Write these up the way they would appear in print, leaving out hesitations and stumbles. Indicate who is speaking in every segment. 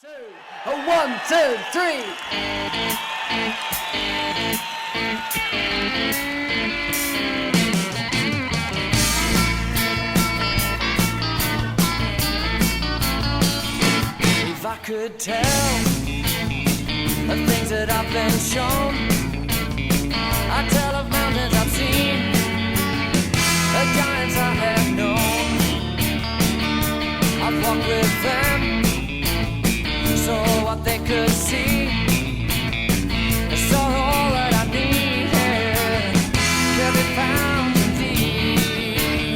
Speaker 1: 1, 2, 3. If I could tell the things that I've been shown, I'd tell of mountains I've seen, the giants I have known. I've walked with them, so what they could see, saw all that I needed, could be found in thee.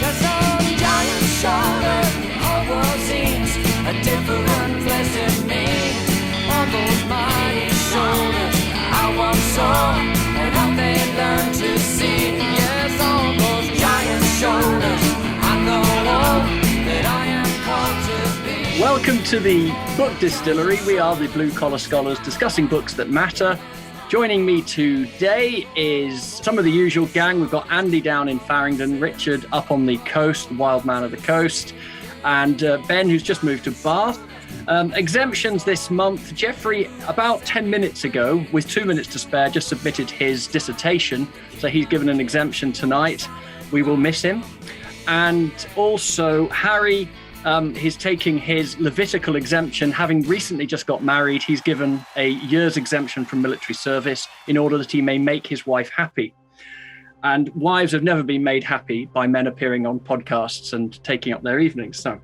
Speaker 1: 'Cause on giant shoulders, the whole world seems a different place to me. On those mighty shoulders, I once saw, and how they learned to see. Yes, on those giant shoulders, I know all that I am called to be. Welcome to the Book Distillery. We are the blue-collar scholars discussing books that matter. Joining me today is some of the usual gang. We've got Andy down in Farringdon, Richard up on the coast, wild man of the coast, and Ben, who's just moved to Bath. Exemptions this month. Jeffrey, about 10 minutes ago, with 2 minutes to spare, just submitted his dissertation, so he's given an exemption tonight. We will miss him. And also Harry, he's taking his Levitical exemption. Having recently just got married, he's given a year's exemption from military service in order that he may make his wife happy. And wives have never been made happy by men appearing on podcasts and taking up their evenings. So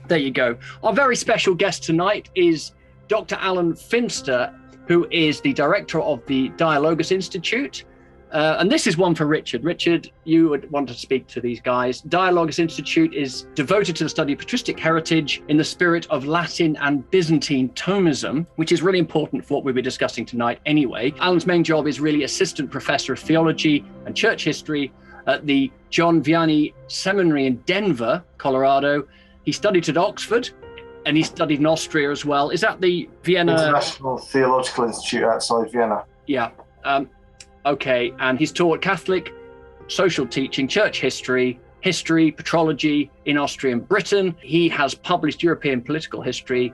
Speaker 1: there you go. Our very special guest tonight is Dr. Alan Fimister, who is the director of the Dialogos Institute. And this is one for Richard. Richard, you would want to speak to these guys. Dialogos Institute is devoted to the study of patristic heritage in the spirit of Latin and Byzantine Thomism, which is really important for what we'll be discussing tonight anyway. Alan's main job is really assistant professor of theology and church history at the John Vianney Seminary in Denver, Colorado. He studied at Oxford and he studied in Austria as well. Is that the Vienna?
Speaker 2: International Theological Institute outside Vienna.
Speaker 1: Yeah. Okay, and he's taught Catholic, social teaching, church history, patrology in Austria and Britain. He has published European political history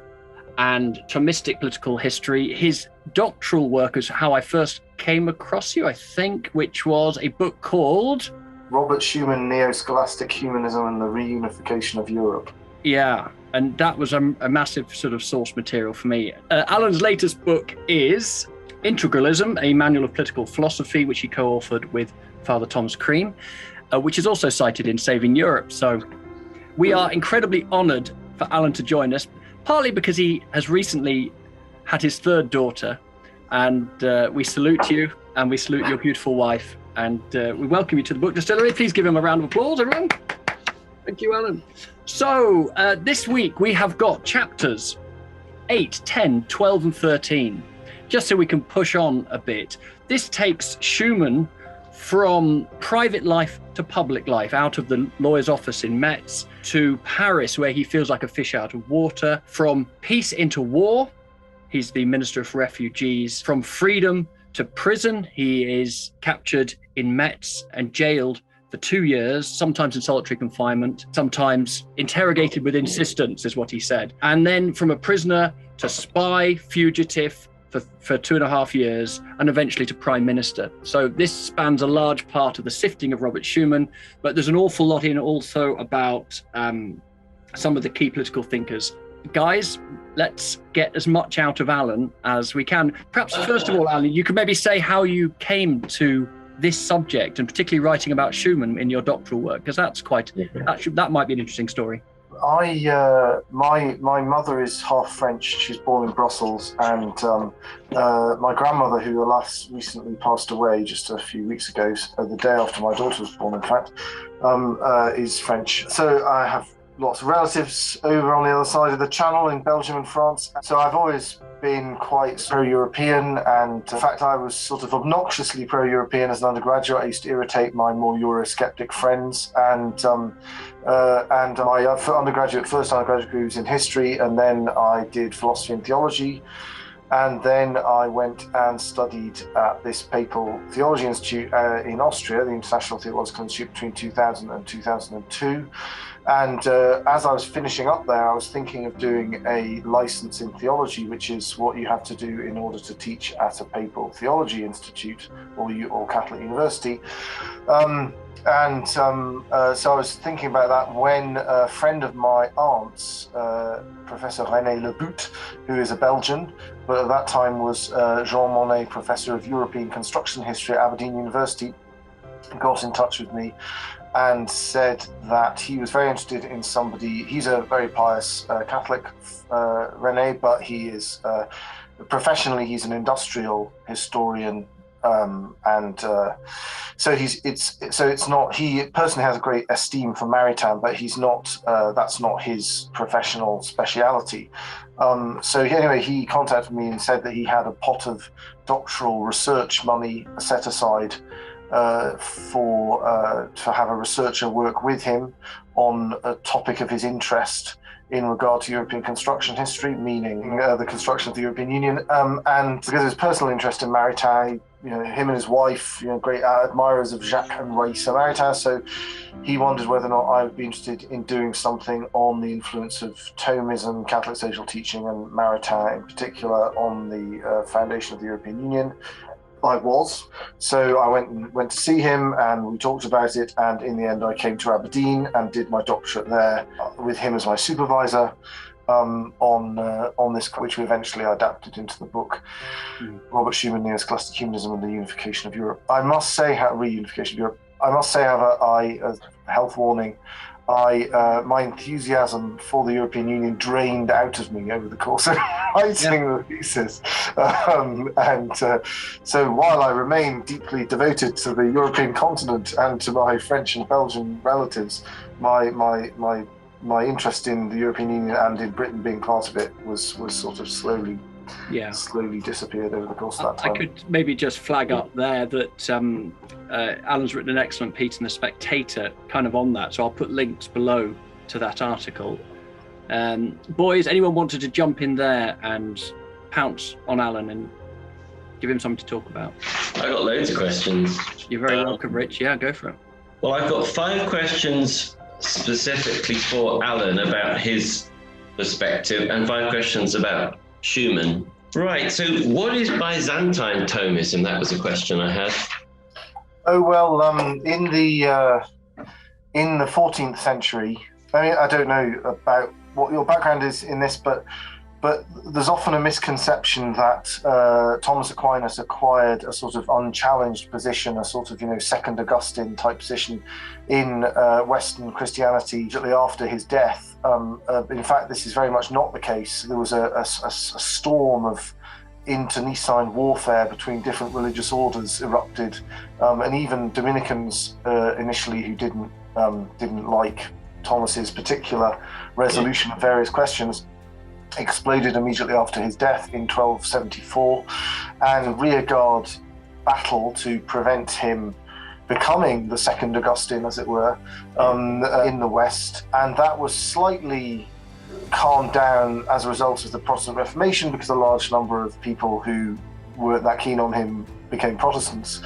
Speaker 1: and Thomistic political history. His doctoral work is how I first came across you, I think, which was a book called
Speaker 2: Robert Schuman, Neo-Scholastic Humanism and the Reunification of Europe.
Speaker 1: Yeah, and that was a massive sort of source material for me. Alan's latest book is Integralism, a manual of political philosophy, which he co-authored with Father Thomas Cream, which is also cited in Saving Europe. So we are incredibly honoured for Alan to join us, partly because he has recently had his third daughter, and we salute you and we salute your beautiful wife, and we welcome you to the Book Distillery. Please give him a round of applause, everyone. Thank you, Alan. So this week we have got chapters 8, 10, 12 and 13. Just so we can push on a bit. This takes Schuman from private life to public life, out of the lawyer's office in Metz to Paris, where he feels like a fish out of water, from peace into war. He's the Minister of Refugees. From freedom to prison. He is captured in Metz and jailed for 2 years, sometimes in solitary confinement, sometimes interrogated with insistence, is what he said. And then from a prisoner to spy, fugitive, for 2.5 years, and eventually to Prime Minister. So this spans a large part of the sifting of Robert Schuman, but there's an awful lot in also about some of the key political thinkers. Guys, let's get as much out of Alan as we can. Perhaps first of all, Alan, you could maybe say how you came to this subject, and particularly writing about Schuman in your doctoral work, because that's that might be an interesting story.
Speaker 2: My mother is half French. She's born in Brussels, and my grandmother, who alas recently passed away just a few weeks ago, the day after my daughter was born, in fact, is French. So I have lots of relatives over on the other side of the channel in Belgium and France. So I've always been quite pro-European, and in fact I was sort of obnoxiously pro-European as an undergraduate. I used to irritate my more Eurosceptic friends, and my first undergraduate degree was in history, and then I did philosophy and theology And then I went and studied at this papal Theology Institute in Austria, the International Theological Institute, between 2000 and 2002. And as I was finishing up there, I was thinking of doing a license in theology, which is what you have to do in order to teach at a papal Theology Institute or Catholic University. So I was thinking about that when a friend of my aunt's, Professor René Lebout, who is a Belgian, but at that time was Jean Monnet Professor of European Construction History at Aberdeen University, got in touch with me and said that he was very interested in somebody. He's a very pious Catholic, René, but he is professionally he's an industrial historian. So it's not, he personally has a great esteem for Maritain, but he's not, that's not his professional speciality. So anyway, he contacted me and said that he had a pot of doctoral research money set aside to have a researcher work with him on a topic of his interest in regard to European construction history, meaning the construction of the European Union, and because of his personal interest in Maritain, him and his wife, great admirers of Jacques and Maritain, so he wondered whether or not I would be interested in doing something on the influence of Thomism, Catholic social teaching, and Maritain in particular on the foundation of the European Union. I was. So I went to see him and we talked about it, and in the end I came to Aberdeen and did my doctorate there with him as my supervisor on this, which we eventually adapted into the book, Robert Schuman, Neo-Scholastic Humanism and the Unification of Europe. I must say, Reunification of Europe. I must say, however, a health warning, my enthusiasm for the European Union drained out of me over the course of writing the thesis. So while I remain deeply devoted to the European continent and to my French and Belgian relatives, my interest in the European Union and in Britain being part of it was sort of slowly disappeared over the course of that time.
Speaker 3: I could maybe just flag up there that Alan's written an excellent piece in the Spectator kind of on that, so I'll put links below to that article. Boys, anyone wanted to jump in there and pounce on Alan and give him something to talk about?
Speaker 4: I got loads of questions.
Speaker 3: You're very welcome, Rich. Yeah, go for it.
Speaker 4: Well, I've got 5 questions specifically for Alan about his perspective and 5 questions about Schuman. Right, so what is Byzantine Thomism? That was a question I had.
Speaker 2: Oh, well, in the 14th century, I mean, I don't know about what your background is in this, but there's often a misconception that Thomas Aquinas acquired a sort of unchallenged position, a sort of, second Augustine type position in Western Christianity shortly after his death. In fact, this is very much not the case. There was a storm of internecine warfare between different religious orders erupted, and even Dominicans initially who didn't like Thomas's particular resolution of various questions exploded immediately after his death in 1274, and rearguard battle to prevent him becoming the second Augustine, as it were, in the West, and that was slightly calmed down as a result of the Protestant Reformation, because a large number of people who weren't that keen on him became Protestants.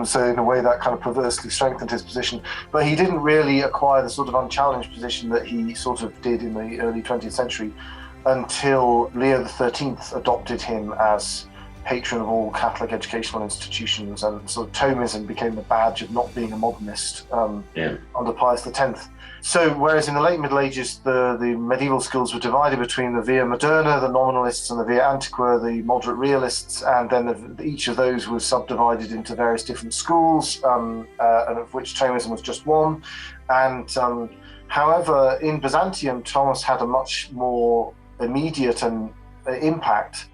Speaker 2: So in a way that kind of perversely strengthened his position. But he didn't really acquire the sort of unchallenged position that he sort of did in the early 20th century until Leo XIII adopted him as patron of all Catholic educational institutions, and sort of Thomism became the badge of not being a modernist under Pius X. So whereas in the late Middle Ages the medieval schools were divided between the Via Moderna, the Nominalists, and the Via Antiqua, the moderate realists, and then each of those was subdivided into various different schools, and of which Thomism was just one. And however, in Byzantium, Thomas had a much more immediate and impact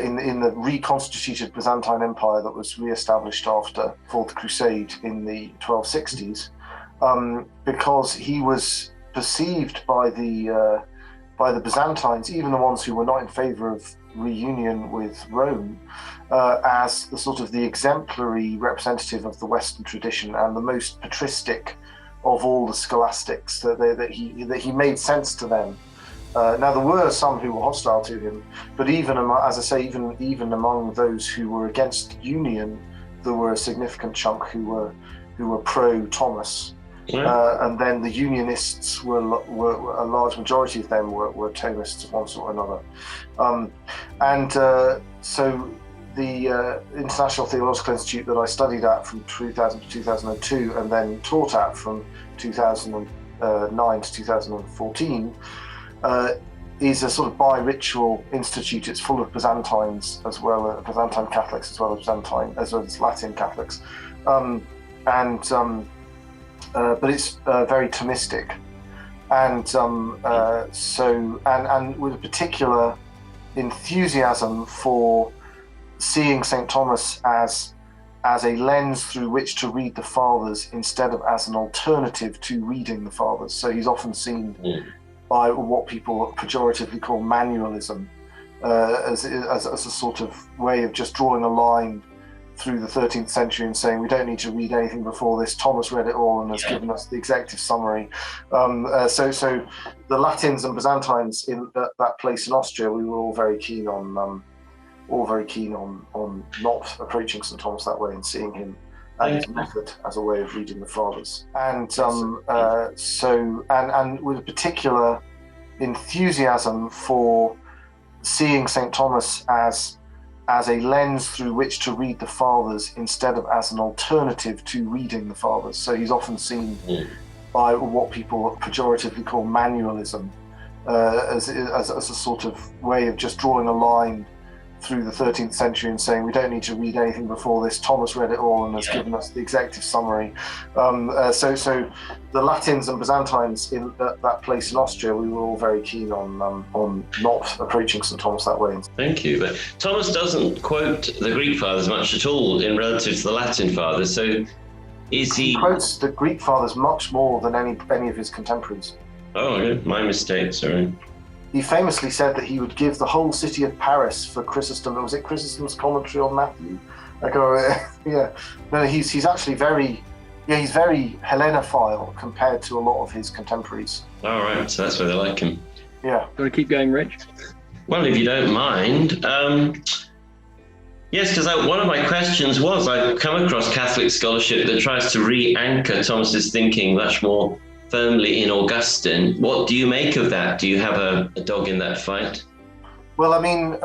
Speaker 2: in the reconstituted Byzantine Empire that was re-established after Fourth Crusade in the 1260s, because he was perceived by the Byzantines, even the ones who were not in favor of reunion with Rome, as the sort of the exemplary representative of the Western tradition and the most patristic of all the scholastics, that he made sense to them Now, there were some who were hostile to him, but even as I say, even among those who were against union, there were a significant chunk who were pro-Thomas.
Speaker 4: Yeah.
Speaker 2: And then the Unionists were a large majority of them were Thomists of one sort or another. So the International Theological Institute that I studied at from 2000 to 2002 and then taught at from 2009 to 2014 is a sort of bi-ritual institute. It's full of Byzantines as well, Byzantine Catholics as well as Latin Catholics. But it's very Thomistic, and with a particular enthusiasm for seeing St. Thomas as a lens through which to read the Fathers instead of as an alternative to reading the Fathers. So he's often seen by what people pejoratively call manualism as a sort of way of just drawing a line through the 13th century and saying we don't need to read anything before this. Thomas read it all and has given us the executive summary. So the Latins and Byzantines in that place in Austria, we were all very keen on not approaching St. Thomas that way and seeing him and his method as a way of reading the Fathers. And with a particular enthusiasm for seeing St. Thomas as a lens through which to read the Fathers instead of as an alternative to reading the Fathers. So he's often seen by what people pejoratively call manualism as a sort of way of just drawing a line through the 13th century and saying we don't need to read anything before this. Thomas read it all and has given us the executive summary. So the Latins and Byzantines in that place in Austria, we were all very keen on not approaching St. Thomas that way.
Speaker 4: Thank you. But Thomas doesn't quote the Greek Fathers much at all in relative to the Latin Fathers. So he
Speaker 2: quotes the Greek Fathers much more than any of his contemporaries.
Speaker 4: Oh, yeah. My mistake, sorry.
Speaker 2: He famously said that he would give the whole city of Paris for Chrysostom. Was it Chrysostom's commentary on Matthew? No, he's actually he's very Hellenophile compared to a lot of his contemporaries.
Speaker 4: All right, so that's why they like him.
Speaker 2: Yeah.
Speaker 3: Do you want to keep going, Rich?
Speaker 4: Well, if you don't mind. Yes, because one of my questions was I've come across Catholic scholarship that tries to re-anchor Thomas's thinking much more firmly in Augustine. What do you make of that? Do you have a dog in that fight?
Speaker 2: Well, I mean,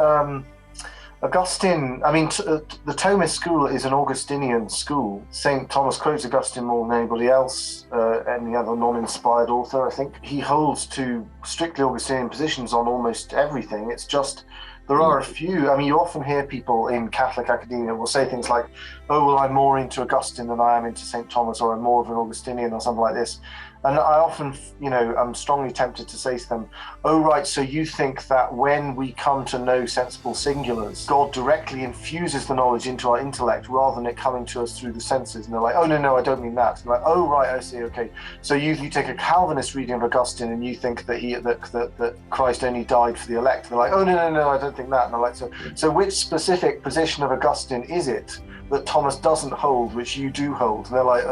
Speaker 2: Augustine, the Thomist school is an Augustinian school. St. Thomas quotes Augustine more than anybody else, any other non-inspired author, I think. He holds to strictly Augustinian positions on almost everything. It's just, there are a few, you often hear people in Catholic academia will say things like, oh, well, I'm more into Augustine than I am into St. Thomas, or I'm more of an Augustinian or something like this. And I often, I'm strongly tempted to say to them, oh, right, so you think that when we come to know sensible singulars, God directly infuses the knowledge into our intellect rather than it coming to us through the senses? And they're like, oh, no, I don't mean that. And like, oh, right, I see, okay. So you take a Calvinist reading of Augustine and you think that that Christ only died for the elect. And they're like, oh, no, I don't think that. And I'm like, so which specific position of Augustine is it that Thomas doesn't hold, which you do hold? And they're like,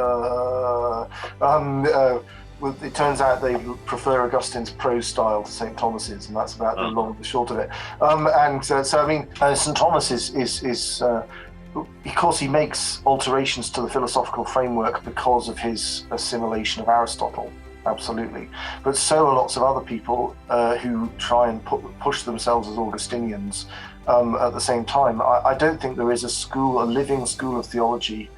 Speaker 2: well, it turns out they prefer Augustine's prose style to St. Thomas's, and that's about the long and the short of it. St. Thomas is of course, he makes alterations to the philosophical framework because of his assimilation of Aristotle, absolutely. But so are lots of other people who try and push themselves as Augustinians at the same time. I don't think there is a living school of theology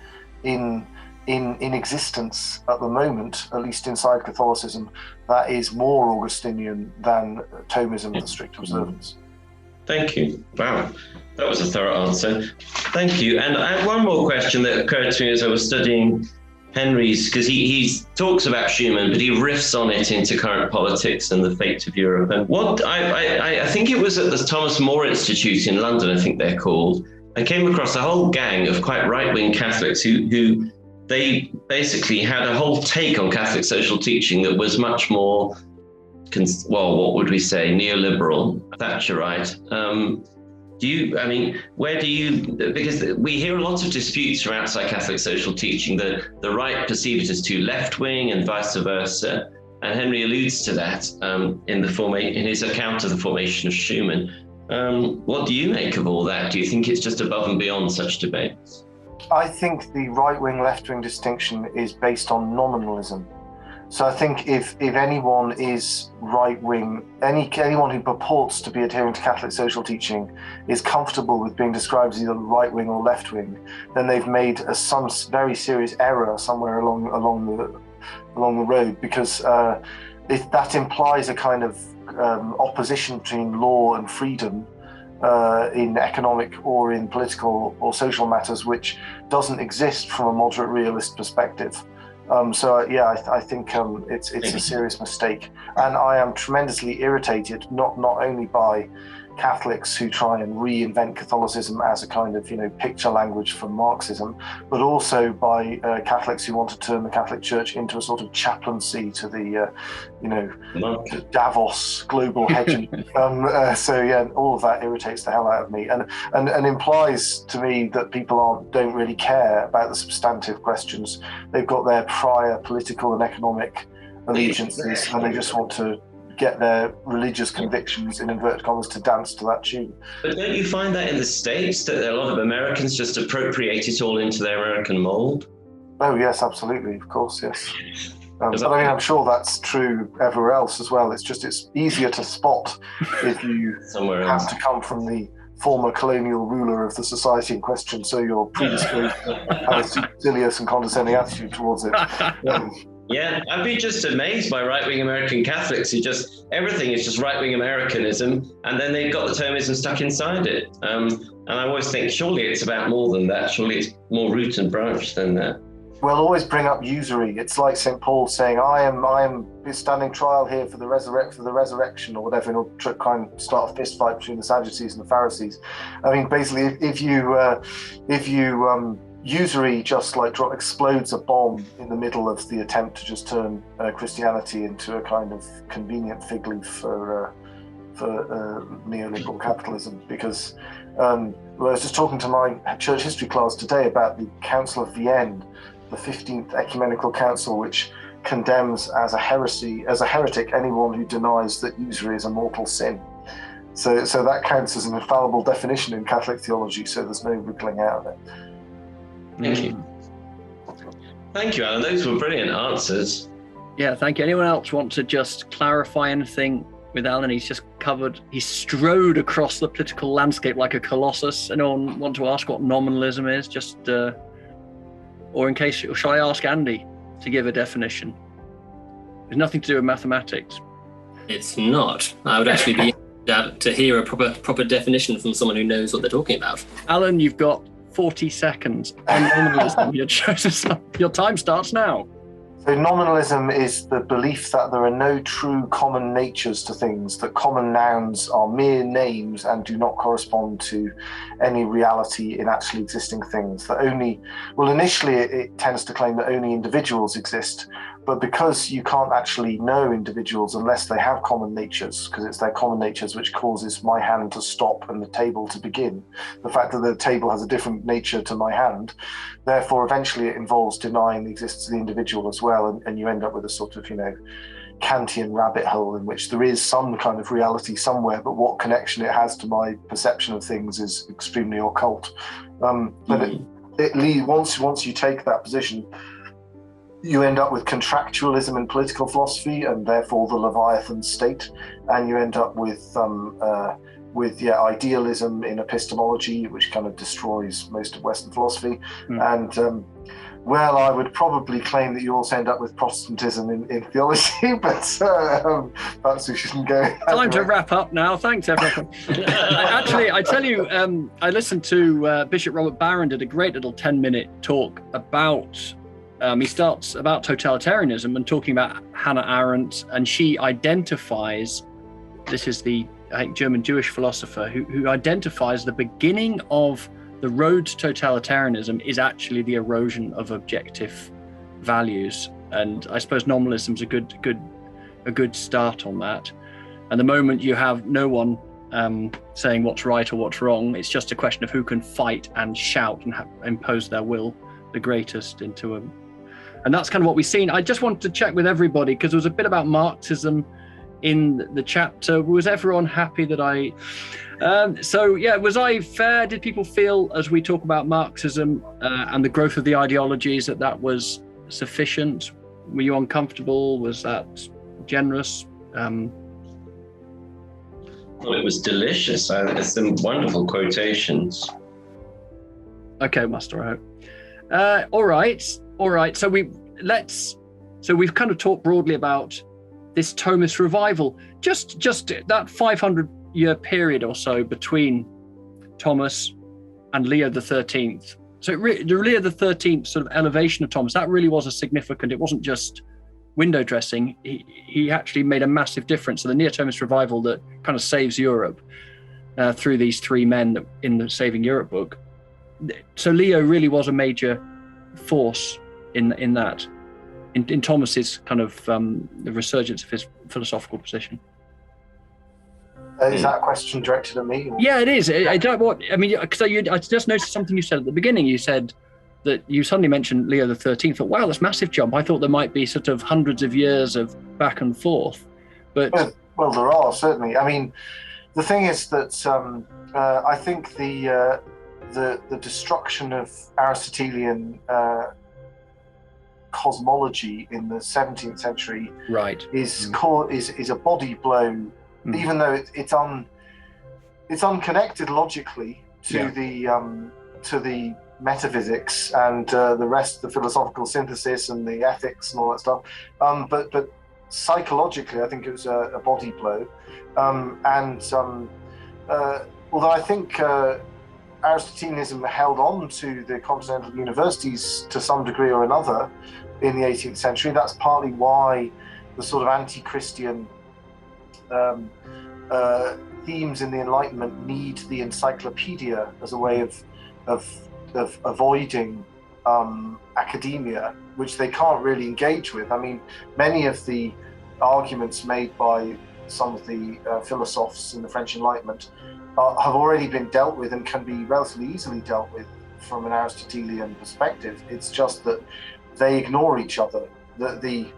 Speaker 2: in existence at the moment, at least inside Catholicism, that is more Augustinian than Thomism with strict observance.
Speaker 4: Thank you. Wow, that was a thorough answer. Thank you. And I had one more question that occurred to me as I was studying Henry's, because he talks about Schuman, but he riffs on it into current politics and the fate of Europe. And what I think it was at the Thomas More Institute in London, I think they're called, I came across a whole gang of quite right-wing Catholics who they basically had a whole take on Catholic social teaching that was much more, what would we say, neoliberal, Thatcherite. Because we hear a lot of disputes from outside Catholic social teaching that the right perceive it as too left-wing and vice versa. And Henry alludes to that in his account of the formation of Schuman. What do you make of all that? Do you think it's just above and beyond such debates?
Speaker 2: I think the right-wing, left-wing distinction is based on nominalism. So I think if anyone is right-wing, anyone who purports to be adhering to Catholic social teaching is comfortable with being described as either right-wing or left-wing, then they've made some very serious error somewhere along the road, because that implies a kind of opposition between law and freedom in economic or in political or social matters, which doesn't exist from a moderate realist perspective. I think it's a serious mistake, and I am tremendously irritated not only by Catholics who try and reinvent Catholicism as a kind of picture language for Marxism, but also by Catholics who want to turn the Catholic Church into a sort of chaplaincy to the Davos global hegemony. All of that irritates the hell out of me, and implies to me that people don't really care about the substantive questions. They've got their prior political and economic allegiances, and they just want to get their religious convictions, in inverted commas, to dance to that tune.
Speaker 4: But don't you find that in the States, that a lot of Americans just appropriate it all into their American mold?
Speaker 2: Oh yes, absolutely, of course, yes. But I mean, I'm sure that's true everywhere else as well. It's easier to spot if you have to come from the former colonial ruler of the society in question, so you're predisposed to have a supercilious and condescending attitude towards it.
Speaker 4: Yeah, I'd be just amazed by right-wing American Catholics who everything is just right-wing Americanism, and then they've got the Thomism stuck inside it. And I always think, surely it's about more than that. Surely it's more root and branch than that.
Speaker 2: We'll always bring up usury. It's like St. Paul saying, I am standing trial here for the resurrection, or whatever, and he'll try and start a fist fight between the Sadducees and the Pharisees. I mean, basically, if you usury just explodes a bomb in the middle of the attempt to just turn Christianity into a kind of convenient fig leaf for neoliberal capitalism. Because I was just talking to my church history class today about the Council of Vienne, the 15th Ecumenical Council, which condemns as a heretic anyone who denies that usury is a mortal sin. So that counts as an infallible definition in Catholic theology, so there's no wriggling out of it.
Speaker 4: Thank you. Thank you, Alan. Those were brilliant answers.
Speaker 3: Yeah, thank you. Anyone else want to just clarify anything with Alan? He's strode across the political landscape like a colossus. Anyone want to ask what nominalism is? Or shall I ask Andy to give a definition? There's nothing to do with mathematics.
Speaker 5: It's not. I would actually be interested to hear a proper definition from someone who knows what they're talking about.
Speaker 3: Alan, you've got 40 seconds on nominalism. Your time starts now.
Speaker 2: So nominalism is the belief that there are no true common natures to things, that common nouns are mere names and do not correspond to any reality in actually existing things. Initially it tends to claim that only individuals exist, but because you can't actually know individuals unless they have common natures, because it's their common natures which causes my hand to stop and the table to begin. The fact that the table has a different nature to my hand, therefore eventually it involves denying the existence of the individual as well, and you end up with a sort of, Kantian rabbit hole in which there is some kind of reality somewhere, but what connection it has to my perception of things is extremely occult. But once you take that position, you end up with contractualism in political philosophy, and therefore the Leviathan state, and you end up with idealism in epistemology, which kind of destroys most of Western philosophy. And I would probably claim that you also end up with Protestantism in theology, but perhaps we shouldn't go.
Speaker 3: Time to wrap up now. Thanks, everyone. Actually, I tell you, I listened to Bishop Robert Barron did a great little 10-minute talk about. He starts about totalitarianism and talking about Hannah Arendt, and she identifies, this is the German Jewish philosopher who identifies the beginning of the road to totalitarianism is actually the erosion of objective values. And I suppose nominalism is a good start on that. And the moment you have no one saying what's right or what's wrong, it's just a question of who can fight and shout and impose their will the greatest into And that's kind of what we've seen. I just wanted to check with everybody, because there was a bit about Marxism in the chapter. Was everyone happy that I... was I fair? Did people feel, as we talk about Marxism and the growth of the ideologies, that was sufficient? Were you uncomfortable? Was that generous?
Speaker 4: Well, it was delicious. There's some wonderful quotations.
Speaker 3: Okay, Master, I hope. All right. So we've kind of talked broadly about this Thomist Revival. Just that 500-year period or so between Thomas and Leo XIII. So the Leo XIII sort of elevation of Thomas, that really was a significant. It wasn't just window dressing. He actually made a massive difference. So the Neo-Thomist Revival that kind of saves Europe through these three men in the Saving Europe book. So Leo really was a major force in that, in Thomas's kind of the resurgence of his philosophical position.
Speaker 2: Is that a question directed at me? Or?
Speaker 3: Yeah, it is. Because I just noticed something you said at the beginning. You said that you suddenly mentioned Leo XIII. Thought, wow, that's a massive jump. I thought there might be sort of hundreds of years of back and forth, but
Speaker 2: well, there are certainly. I mean, the thing is that I think the destruction of Aristotelian cosmology in the 17th century is a body blow, even though it's unconnected logically to the metaphysics and the rest, the philosophical synthesis and the ethics and all that stuff. But psychologically, I think it was a body blow. Although I think Aristotelianism held on to the continental universities to some degree or another in the 18th century. That's partly why the sort of anti-Christian themes in the Enlightenment need the encyclopedia as a way of avoiding academia, which they can't really engage with. I mean, many of the arguments made by some of the philosophers in the French Enlightenment have already been dealt with and can be relatively easily dealt with from an Aristotelian perspective. It's just that they ignore each other. The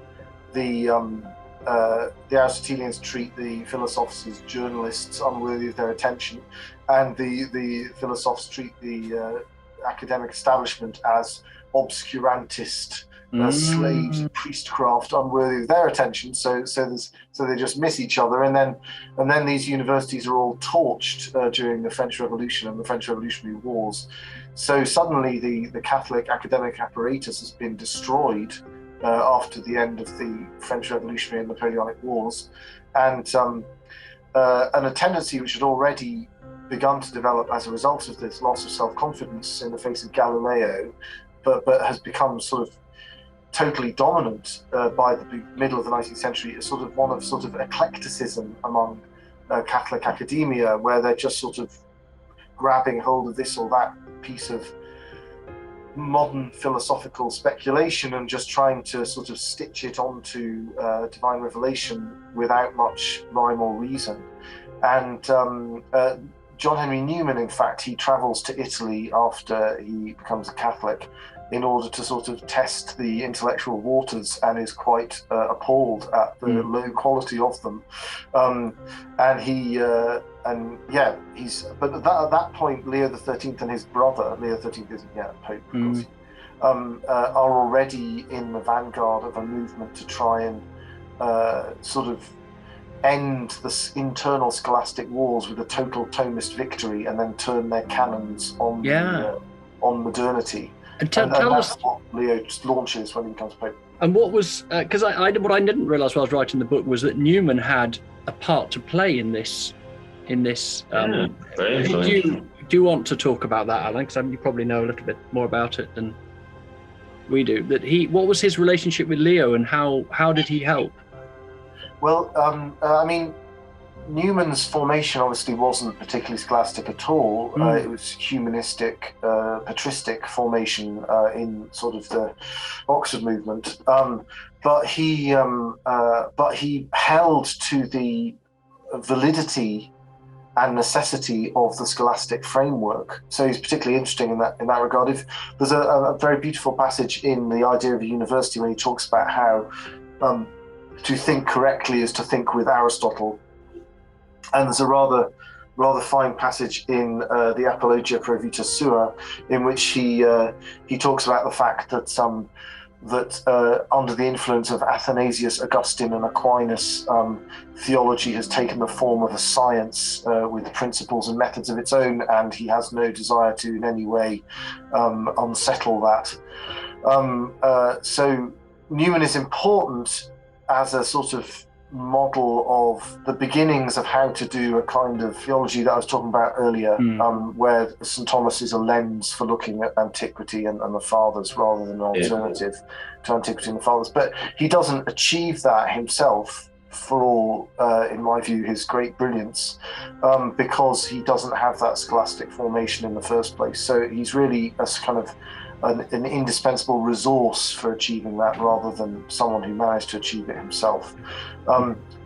Speaker 2: Aristotelians treat the philosophers as journalists unworthy of their attention, and the philosophers treat the academic establishment as obscurantist, slaves, priestcraft unworthy of their attention. So they just miss each other, and then these universities are all torched during the French Revolution and the French Revolutionary Wars. So suddenly the Catholic academic apparatus has been destroyed after the end of the French Revolutionary and Napoleonic Wars, and a tendency which had already begun to develop as a result of this loss of self-confidence in the face of Galileo, but has become sort of totally dominant by the middle of the 19th century, is sort of one of sort of eclecticism among Catholic academia, where they're just sort of grabbing hold of this or that piece of modern philosophical speculation and just trying to sort of stitch it onto divine revelation without much rhyme or reason. And John Henry Newman, in fact, he travels to Italy after he becomes a Catholic in order to sort of test the intellectual waters, and is quite appalled at the low quality of them. But at that point, Leo XIII and his brother, Leo XIII isn't yet a pope, of course, are already in the vanguard of a movement to try and sort of end the internal scholastic wars with a total Thomist victory, and then turn their cannons on on modernity. And tell us what Leo launches when he becomes pope.
Speaker 3: And what was because what I didn't realise while I was writing the book was that Newman had a part to play in this. Do you want to talk about that, Alan? Because you probably know a little bit more about it than we do. What was his relationship with Leo, and how did he help?
Speaker 2: Well, I mean, Newman's formation obviously wasn't particularly scholastic at all. It was humanistic, patristic formation in sort of the Oxford movement. But he held to the validity and necessity of the scholastic framework. So he's particularly interesting in that regard. If there's a very beautiful passage in The Idea of a University when he talks about how to think correctly is to think with Aristotle, and there's a rather fine passage in the Apologia Pro Vita Sua, in which he talks about the fact that under the influence of Athanasius, Augustine, and Aquinas, theology has taken the form of a science with principles and methods of its own, and he has no desire to in any way unsettle that. So Newman is important as a sort of model of the beginnings of how to do a kind of theology that I was talking about earlier, where St. Thomas is a lens for looking at antiquity and the fathers rather than an alternative to antiquity and the fathers. But he doesn't achieve that himself, for all, in my view, his great brilliance, because he doesn't have that scholastic formation in the first place. So he's really a kind of an indispensable resource for achieving that, rather than someone who managed to achieve it himself.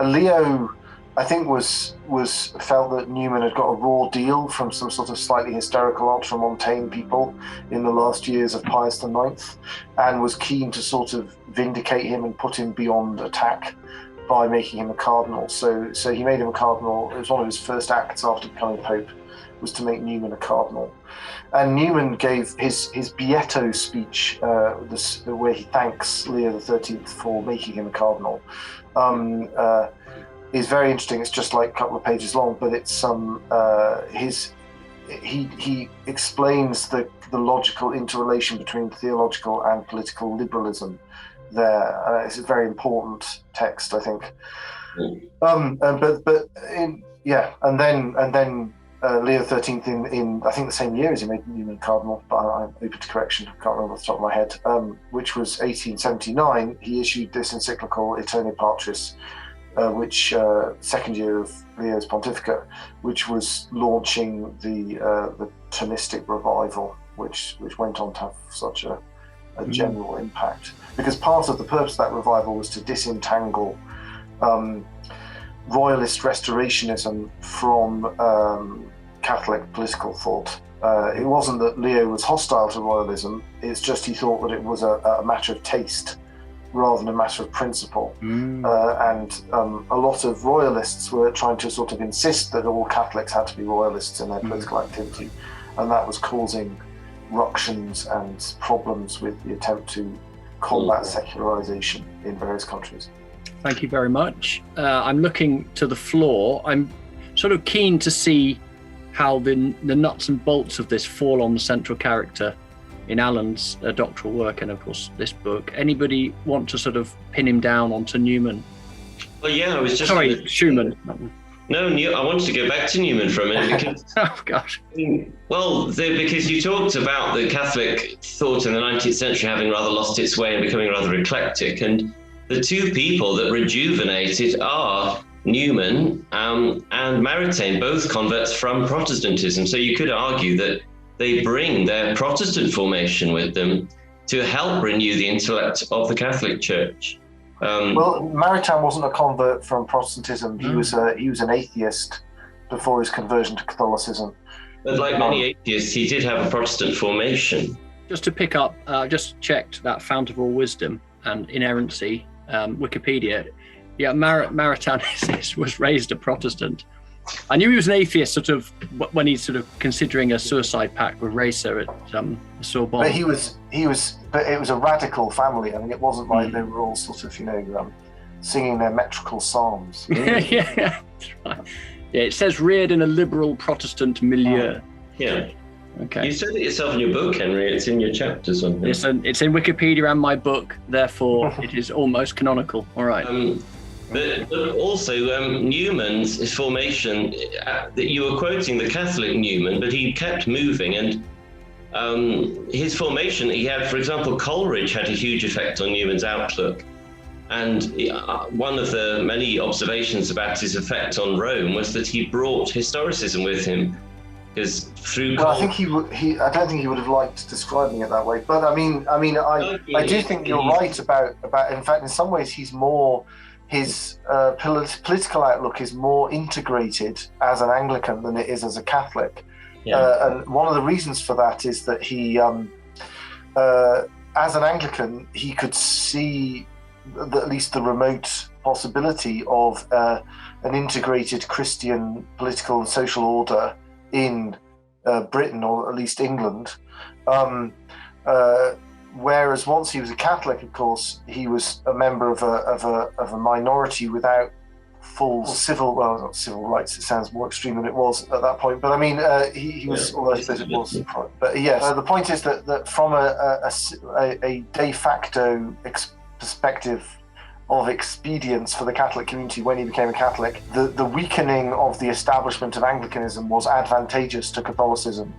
Speaker 2: Leo, I think, was felt that Newman had got a raw deal from some sort of slightly hysterical ultramontane people in the last years of Pius IX, and was keen to sort of vindicate him and put him beyond attack by making him a cardinal. So he made him a cardinal. It was one of his first acts after becoming pope, was to make Newman a cardinal. And Newman gave his Beato speech, where he thanks Leo XIII for making him a cardinal, is very interesting. It's just like a couple of pages long, but it's he explains the logical interrelation between theological and political liberalism there. It's a very important text, I think. And then Leo XIII in I think the same year as he made Newman cardinal, but I'm open to correction, I can't remember off the top of my head, which was 1879, he issued this encyclical Aeterni Patris, which second year of Leo's pontificate, which was launching the Thomistic Revival, which went on to have such a general impact. Because part of the purpose of that revival was to disentangle royalist restorationism from Catholic political thought. It wasn't that Leo was hostile to royalism, it's just he thought that it was a matter of taste rather than a matter of principle. And a lot of royalists were trying to sort of insist that all Catholics had to be royalists in their political activity, and that was causing ructions and problems with the attempt to combat secularization in various countries.
Speaker 3: Thank you very much. I'm looking to the floor. I'm sort of keen to see how the nuts and bolts of this fall on the central character in Alan's doctoral work and, of course, this book. Anybody want to sort of pin him down onto Newman?
Speaker 4: Well, yeah, I was just...
Speaker 3: Sorry, Schuman.
Speaker 4: No, I wanted to go back to Newman for a minute because...
Speaker 3: Oh, gosh.
Speaker 4: Well, because you talked about the Catholic thought in the 19th century having rather lost its way and becoming rather eclectic, and the two people that rejuvenated are Newman and Maritain, both converts from Protestantism. So you could argue that they bring their Protestant formation with them to help renew the intellect of the Catholic Church.
Speaker 2: Well, Maritain wasn't a convert from Protestantism. He was an atheist before his conversion to Catholicism.
Speaker 4: But like many atheists, he did have a Protestant formation.
Speaker 3: Just to pick up, just checked that Fount of All Wisdom and Inerrancy, Wikipedia. Yeah, Maritain was raised a Protestant. I knew he was an atheist sort of when he's sort of considering a suicide pact with Racer at Sorbonne.
Speaker 2: But it was a radical family. I mean, it wasn't like they were all sort of, singing their metrical psalms.
Speaker 3: Yeah, right. Yeah, it says reared in a liberal Protestant milieu.
Speaker 4: Yeah.
Speaker 3: Okay.
Speaker 4: You said it yourself in your book, Henry. It's in your chapters on here.
Speaker 3: It's in Wikipedia and my book, therefore it is almost canonical. All right.
Speaker 4: But also Newman's formation, that you were quoting the Catholic Newman, but he kept moving, and his formation, he had, for example, Coleridge had a huge effect on Newman's outlook. And one of the many observations about his effect on Rome was that he brought historicism with him. Because through
Speaker 2: I think I don't think he would have liked describing it that way. But I do think you're right about. In fact, in some ways, he's more his political outlook is more integrated as an Anglican than it is as a Catholic. And one of the reasons for that is that he, as an Anglican, he could see at least the remote possibility of an integrated Christian political and social order in Britain, or at least England. Whereas once he was a Catholic, of course, he was a member of a minority without full civil, well, not civil rights, it sounds more extreme than it was at that point, but I mean, he was, although I suppose it was, but yes, the point is that from a de facto perspective of expedience for the Catholic community when he became a Catholic, the weakening of the establishment of Anglicanism was advantageous to Catholicism.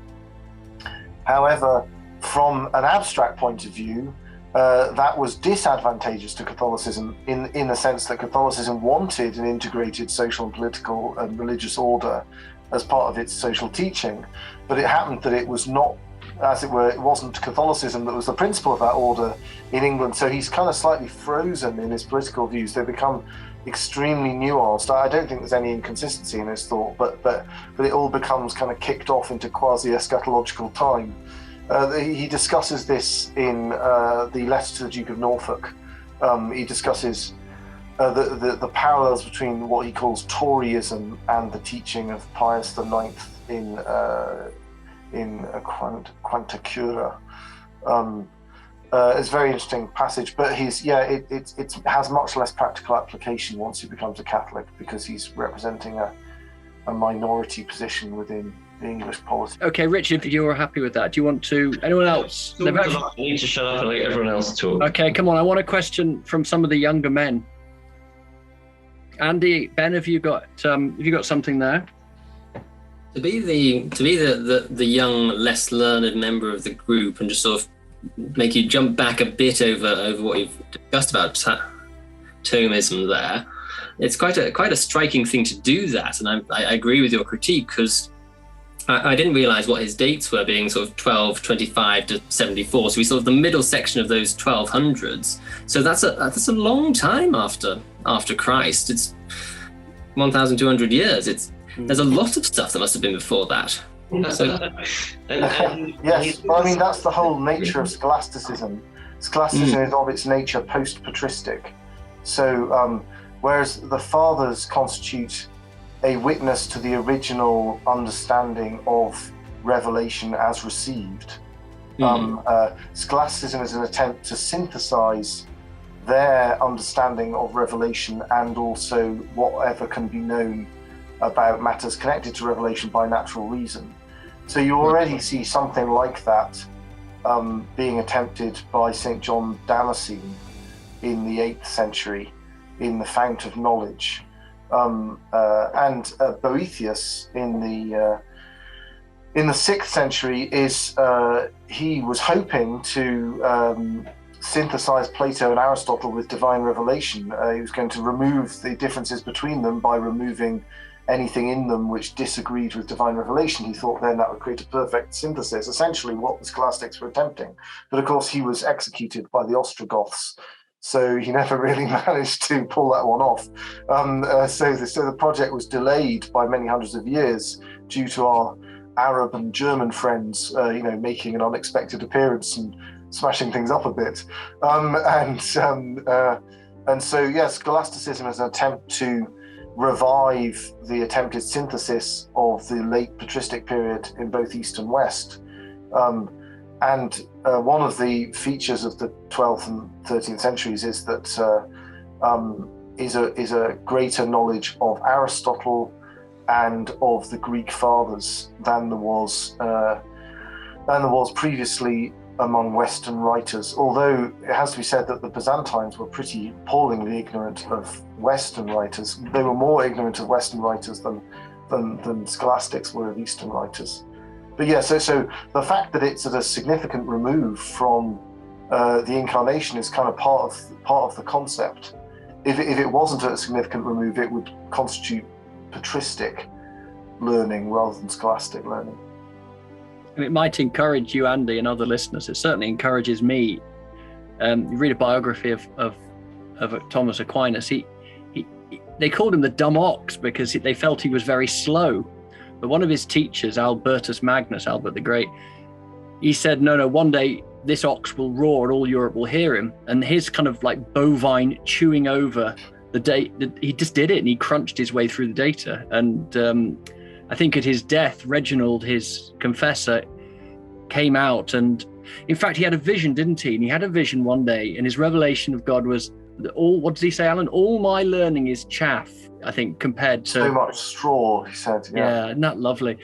Speaker 2: However, from an abstract point of view, that was disadvantageous to Catholicism in the sense that Catholicism wanted an integrated social and political and religious order as part of its social teaching, but it happened that it was not, as it were, it wasn't Catholicism that was the principle of that order in England, so he's kind of slightly frozen in his political views. They become extremely nuanced. I don't think there's any inconsistency in his thought, but it all becomes kind of kicked off into quasi-eschatological time. He discusses this in the letter to the Duke of Norfolk. He discusses the parallels between what he calls Toryism and the teaching of Pius IX in Quanta Cura. It's a very interesting passage, but it has much less practical application once he becomes a Catholic, because he's representing a minority position within the English polity.
Speaker 3: Okay, Richard, you're happy with that. Do you want to, anyone else?
Speaker 4: I need to shut up and let everyone else talk.
Speaker 3: Okay, come on. I want a question from some of the younger men. Andy, Ben, have you got something there?
Speaker 5: To be the young, less learned member of the group and just sort of make you jump back a bit over what you've discussed about Thomism there, it's quite a striking thing to do that, and I agree with your critique, because I didn't realise what his dates were, being sort of 1225 to 74. So he's sort of the middle section of those 1200s. So that's a long time after Christ. It's 1,200 years. There's a lot of stuff that must have been before that. So,
Speaker 2: yes, well, I mean, that's the whole nature of scholasticism. Scholasticism is of its nature post-patristic. So whereas the fathers constitute a witness to the original understanding of revelation as received, scholasticism is an attempt to synthesize their understanding of revelation and also whatever can be known about matters connected to revelation by natural reason. So you already see something like that being attempted by St. John Damascene in the 8th century in the Fount of Knowledge. And Boethius in the 6th century he was hoping to synthesize Plato and Aristotle with divine revelation. He was going to remove the differences between them by removing anything in them which disagreed with divine revelation. He thought then that would create a perfect synthesis, essentially what the scholastics were attempting. But of course he was executed by the Ostrogoths, so he never really managed to pull that one off. So the project was delayed by many hundreds of years due to our Arab and German friends, making an unexpected appearance and smashing things up a bit. And so, yes, scholasticism is an attempt to revive the attempted synthesis of the late patristic period in both East and West. And one of the features of the 12th and 13th centuries is that is a greater knowledge of Aristotle and of the Greek fathers than there was previously among Western writers. Although it has to be said that the Byzantines were pretty appallingly ignorant of Western writers. They were more ignorant of Western writers than scholastics were of Eastern writers. But yeah, so the fact that it's at a significant remove from the incarnation is kind of part of the concept. If it wasn't at a significant remove, it would constitute patristic learning rather than scholastic learning.
Speaker 3: And it might encourage you, Andy, and other listeners. It certainly encourages me. You read a biography of Thomas Aquinas. they called him the dumb ox because they felt he was very slow. But one of his teachers, Albertus Magnus, Albert the Great, he said, no, one day this ox will roar and all Europe will hear him. And his kind of like bovine chewing over the data, he just did it and he crunched his way through the data. And I think at his death, Reginald, his confessor, came out, and in fact, he had a vision, didn't he? And he had a vision one day, and his revelation of God was, what does he say, Alan? All my learning is chaff, I think, compared to...
Speaker 2: So much straw, he said.
Speaker 3: Yeah, isn't that lovely?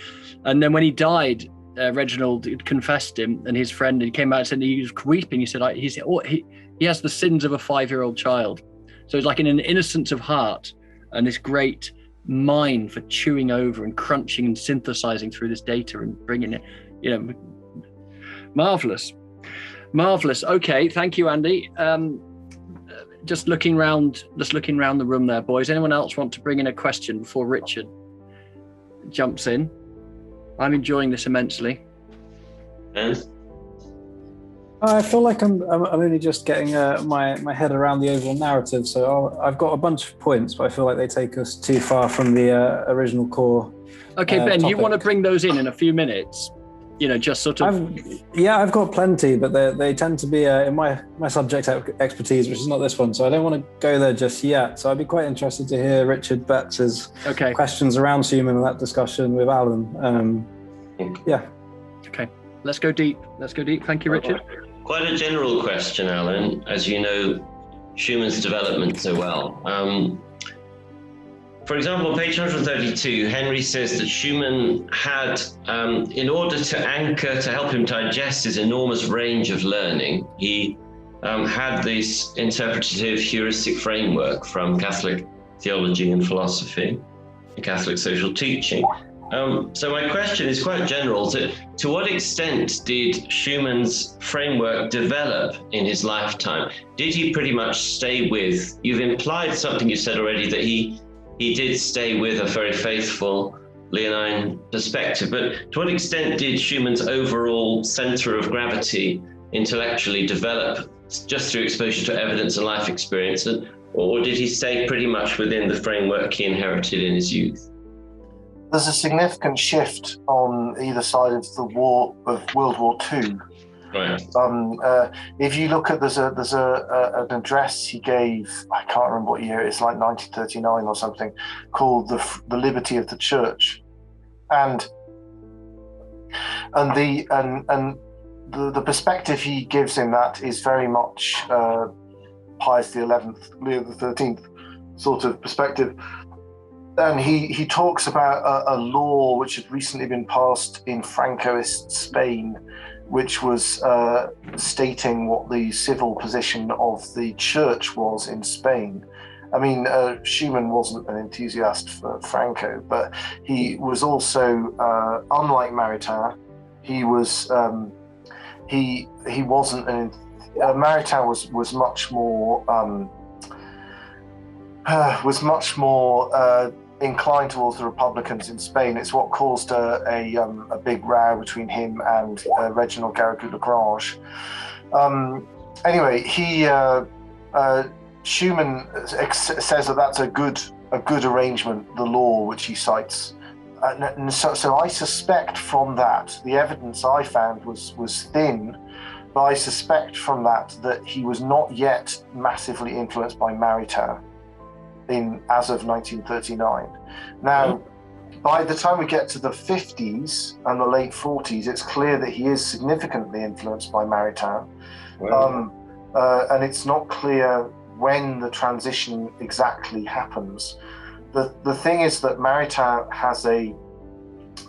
Speaker 3: And then when he died, Reginald confessed him, and his friend, he came out and said he was weeping. He said, he has the sins of a 5-year-old child. So it's like in an innocence of heart and this great mind for chewing over and crunching and synthesizing through this data and bringing it, marvelous. Okay, thank you, Andy. Just looking round the room there, boys. Anyone else want to bring in a question before Richard jumps in? I'm enjoying this immensely.
Speaker 4: And
Speaker 6: I feel like I'm only just getting my head around the overall narrative. So I've got a bunch of points, but I feel like they take us too far from the original core.
Speaker 3: Okay, Ben,
Speaker 6: topic.
Speaker 3: you want to bring those in a few minutes? Just sort of...
Speaker 6: I've got plenty, but they tend to be in my subject expertise, which is not this one, so I don't want to go there just yet. So I'd be quite interested to hear Richard Betts's questions around Schuman and that discussion with Alan.
Speaker 3: Okay, let's go deep. Thank you, Richard.
Speaker 4: Quite a general question, Alan, as you know Schumann's development so well. For example, page 132, Henry says that Schuman had, in order to help him digest his enormous range of learning, he had this interpretative heuristic framework from Catholic theology and philosophy, and Catholic social teaching. So my question is quite general. To what extent did Schumann's framework develop in his lifetime? Did he pretty much stay with, you've implied something you said already, that he did stay with a very faithful Leonine perspective, but to what extent did Schumann's overall center of gravity intellectually develop just through exposure to evidence and life experience, or did he stay pretty much within the framework he inherited in his youth?
Speaker 2: There's a significant shift on either side of the war of World War II.
Speaker 4: Right.
Speaker 2: If you look at there's an address he gave, I can't remember what year, it's like 1939 or something, called the Liberty of the Church, and the perspective he gives in that is very much Pius XI, Leo XIII sort of perspective. And he talks about a law which had recently been passed in Francoist Spain, which was stating what the civil position of the church was in Spain. I mean, Schuman wasn't an enthusiast for Franco, but he was also, unlike Maritain, he wasn't an. Maritain was much more inclined towards the Republicans in Spain. It's what caused a big row between him and Reginald Garrigou-Lagrange. Anyway, Schuman says that that's a good arrangement, the law which he cites. So I suspect from that, the evidence I found was thin, but I suspect from that he was not yet massively influenced by Maritain as of 1939. Now, by the time we get to the 50s and the late 40s, it's clear that he is significantly influenced by Maritain. Wow. And it's not clear when the transition exactly happens. The thing is that Maritain has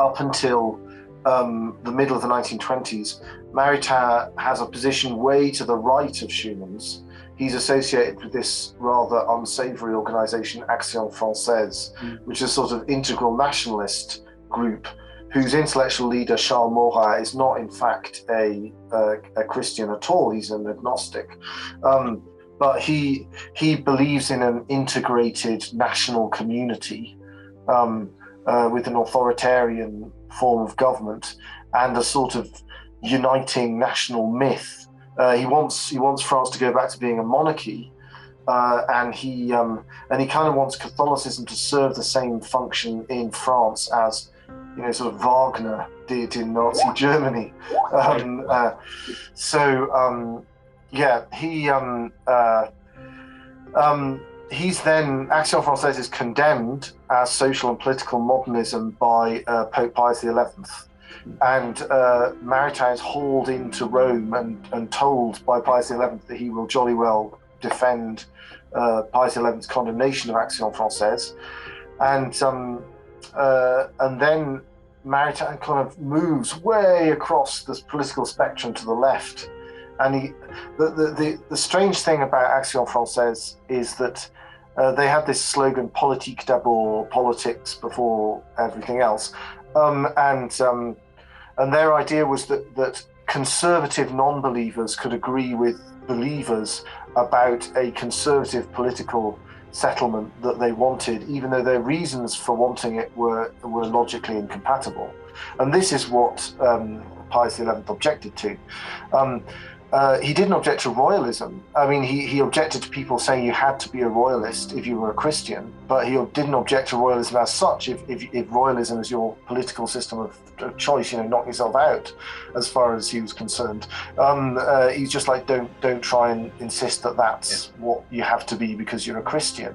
Speaker 2: up until the middle of the 1920s, Maritain has a position way to the right of Schumann's. He's associated with this rather unsavory organization, Action Française, which is a sort of integral nationalist group whose intellectual leader, Charles Maurras, is not in fact a Christian at all. He's an agnostic. But he believes in an integrated national community with an authoritarian form of government and a sort of uniting national myth. He wants France to go back to being a monarchy, and he kind of wants Catholicism to serve the same function in France as, sort of Wagner did in Nazi Germany. He's then, Action Française is condemned as social and political modernism by Pope Pius XI. And Maritain is hauled into Rome and told by Pius XI that he will jolly well defend Pius XI's condemnation of Action Française. And then Maritain kind of moves way across this political spectrum to the left. And the strange thing about Action Française is that they had this slogan, politique d'abord, politics before everything else. And their idea was that conservative non-believers could agree with believers about a conservative political settlement that they wanted, even though their reasons for wanting it were logically incompatible. And this is what Pius XI objected to. He didn't object to royalism. I mean, he objected to people saying you had to be a royalist if you were a Christian, but he didn't object to royalism as such. If royalism is your political system of choice, knock yourself out, as far as he was concerned. He's just like, don't try and insist that that's what you have to be because you're a Christian.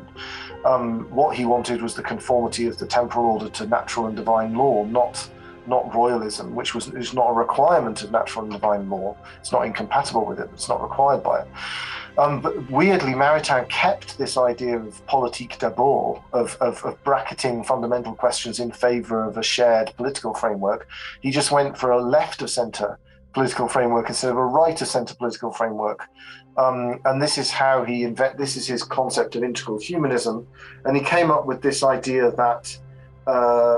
Speaker 2: What he wanted was the conformity of the temporal order to natural and divine law, not royalism, which is not a requirement of natural and divine law. It's not incompatible with it. It's not required by it. But weirdly, Maritain kept this idea of politique d'abord, of bracketing fundamental questions in favor of a shared political framework. He just went for a left of center political framework instead of a right of center political framework. And this is how this is his concept of integral humanism. And he came up with this idea that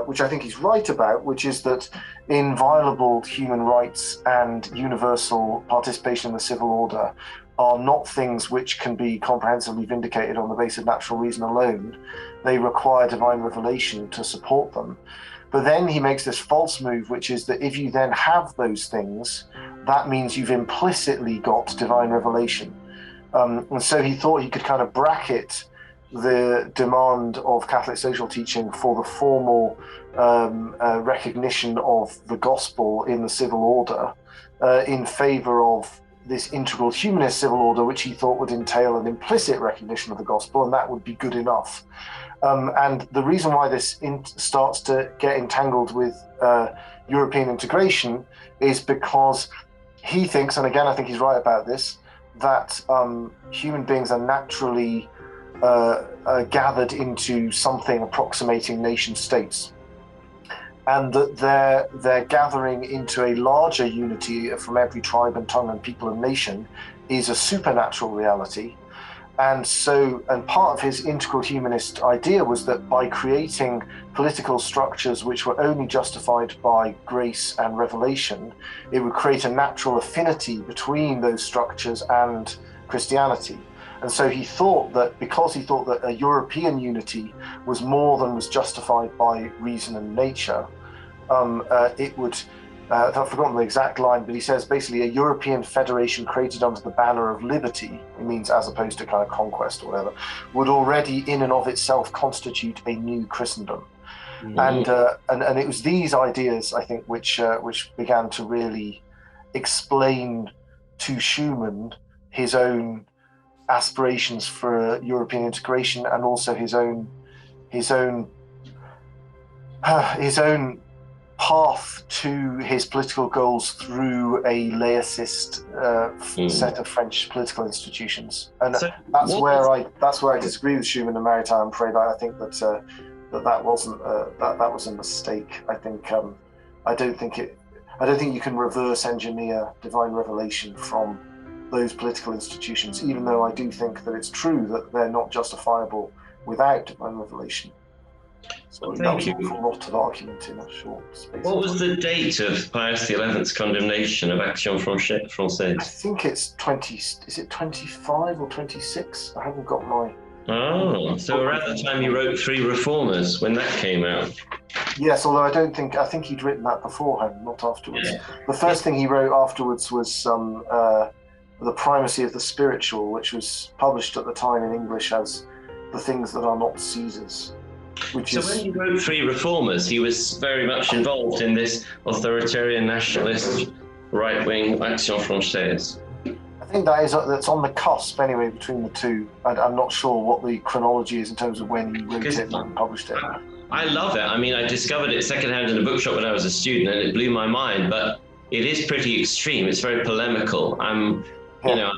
Speaker 2: which I think he's right about, which is that inviolable human rights and universal participation in the civil order are not things which can be comprehensively vindicated on the basis of natural reason alone. They require divine revelation to support them. But then he makes this false move, which is that if you then have those things, that means you've implicitly got divine revelation. And so he thought he could kind of bracket the demand of Catholic social teaching for the formal recognition of the gospel in the civil order in favor of this integral humanist civil order, which he thought would entail an implicit recognition of the gospel, and that would be good enough. And the reason why this starts to get entangled with European integration is because he thinks, and again I think he's right about this, that human beings are naturally gathered into something approximating nation states, and that their gathering into a larger unity from every tribe and tongue and people and nation is a supernatural reality. And part of his integral humanist idea was that by creating political structures which were only justified by grace and revelation, it would create a natural affinity between those structures and Christianity. And so he thought that because he thought that a European unity was more than was justified by reason and nature, it would, I've forgotten the exact line, but he says basically a European federation created under the banner of liberty, it means as opposed to kind of conquest or whatever, would already in and of itself constitute a new Christendom. Mm-hmm. And it was these ideas, I think, which began to really explain to Schuman his own aspirations for European integration, and also his own path to his political goals through a laicist set of French political institutions. And so that's where I disagree with Schuman and Maritain. I'm afraid I think that wasn't that was a mistake. I think I don't think you can reverse engineer divine revelation from those political institutions, even though I do think that it's true that they're not justifiable without divine revelation. So that was a lot of argument in a short space.
Speaker 4: What was the date of Pius XI's condemnation of Action Française?
Speaker 2: I think it's 20. Is it 25 or 26? I haven't got my.
Speaker 4: Oh, so around the time you wrote Three Reformers, when that came out.
Speaker 2: Yes, although I think he'd written that beforehand, not afterwards. Yeah. The first thing he wrote afterwards was The Primacy of the Spiritual, which was published at the time in English as The Things That Are Not Caesar's. When
Speaker 4: he wrote Three Reformers, he was very much involved in this authoritarian nationalist right-wing Action Française.
Speaker 2: I think that's on the cusp anyway between the two. I'm not sure what the chronology is in terms of when he wrote it and published it.
Speaker 4: I love it. I mean, I discovered it secondhand in a bookshop when I was a student, and it blew my mind. But it is pretty extreme. It's very polemical. You know,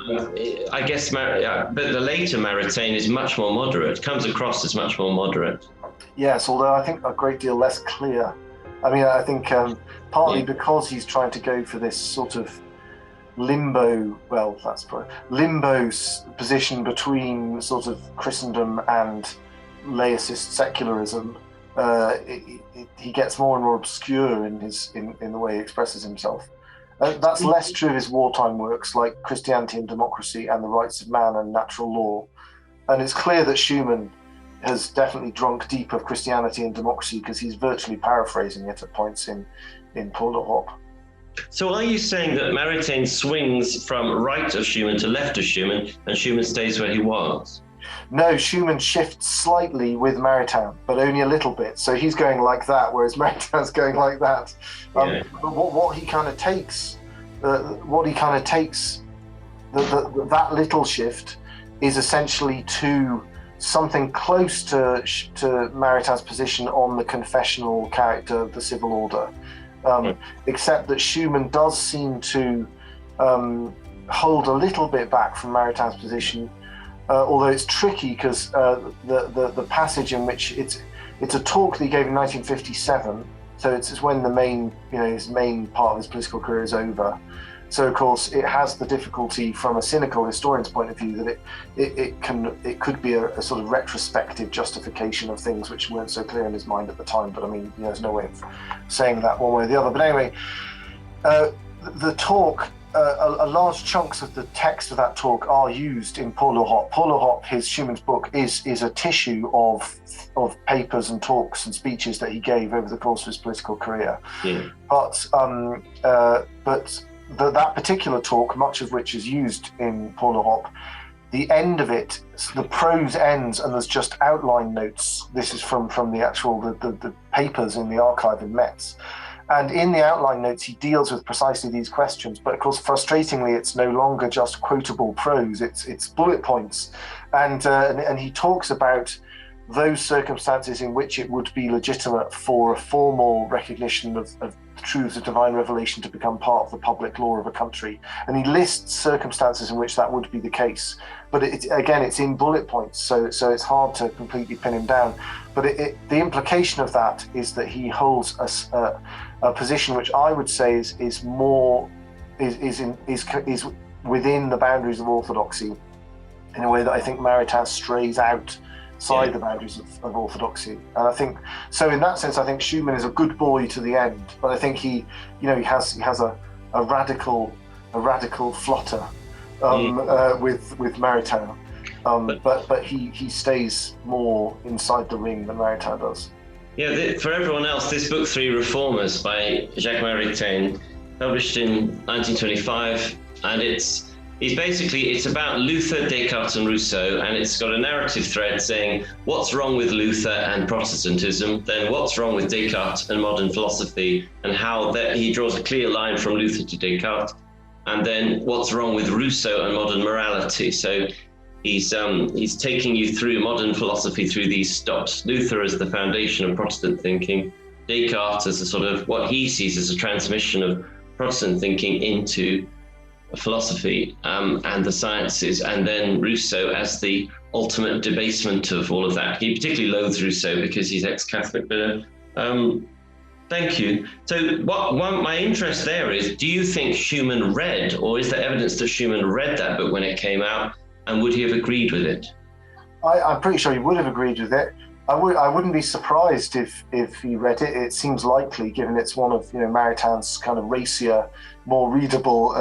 Speaker 4: I guess, but the later Maritain is much more moderate. Comes across as much more moderate. Yes,
Speaker 2: although I think a great deal less clear. I mean, I think partly because he's trying to go for this sort of limbo position between sort of Christendom and laicist secularism. He gets more and more obscure in the way he expresses himself. That's less true of his wartime works like Christianity and Democracy and The Rights of Man and Natural Law. And it's clear that Schuman has definitely drunk deep of Christianity and Democracy because he's virtually paraphrasing it at points in Paul L'Europe.
Speaker 4: So are you saying that Maritain swings from right of Schuman to left of Schuman and Schuman stays where he was?
Speaker 2: No, Schuman shifts slightly with Maritain, but only a little bit. So he's going like that, whereas Maritain's going like that. But what he kind of takes, that little shift is essentially to something close to Maritain's position on the confessional character of the civil order, except that Schuman does seem to hold a little bit back from Maritain's position. Although it's tricky because the passage in which it's a talk that he gave in 1957, so it's when his main part of his political career is over. So of course it has the difficulty from a cynical historian's point of view that it could be a sort of retrospective justification of things which weren't so clear in his mind at the time. But I mean, there's no way of saying that one way or the other. But anyway, the talk. Large chunks of the text of that talk are used in Paul L'Europe. Paul L'Europe, Schumann's book, is a tissue of papers and talks and speeches that he gave over the course of his political career. Yeah. But that particular talk, much of which is used in Paul L'Europe, the end of it, the prose ends and there's just outline notes. This is from the actual the papers in the archive in Metz. And in the outline notes, he deals with precisely these questions. But of course, frustratingly, it's no longer just quotable prose; it's bullet points, and he talks about those circumstances in which it would be legitimate for a formal recognition of truths of divine revelation to become part of the public law of a country. And he lists circumstances in which that would be the case. But it's in bullet points, so it's hard to completely pin him down. But the implication of that is that he holds a position which I would say is within the boundaries of orthodoxy, in a way that I think Maritain strays outside the boundaries of orthodoxy. And I think so. In that sense, I think Schuman is a good boy to the end. But I think he has a radical flutter with Maritain. But he stays more inside the ring than Maritain does.
Speaker 4: Yeah, for everyone else, this book, Three Reformers by Jacques Maritain, published in 1925, and it's about Luther, Descartes and Rousseau, and it's got a narrative thread saying what's wrong with Luther and Protestantism, then what's wrong with Descartes and modern philosophy, and how that he draws a clear line from Luther to Descartes, and then what's wrong with Rousseau and modern morality. So he's taking you through modern philosophy through these stops. Luther as the foundation of Protestant thinking, Descartes as a sort of what he sees as a transmission of Protestant thinking into philosophy and the sciences, and then Rousseau as the ultimate debasement of all of that. He particularly loathes Rousseau because he's ex-Catholic. But thank you. So my interest there is, do you think Schuman read, or is there evidence that Schuman read that book when it came out? And would he have agreed with it?
Speaker 2: I'm pretty sure he would have agreed with it. I wouldn't be surprised if he read it. It seems likely, given it's one of Maritain's kind of racier, more readable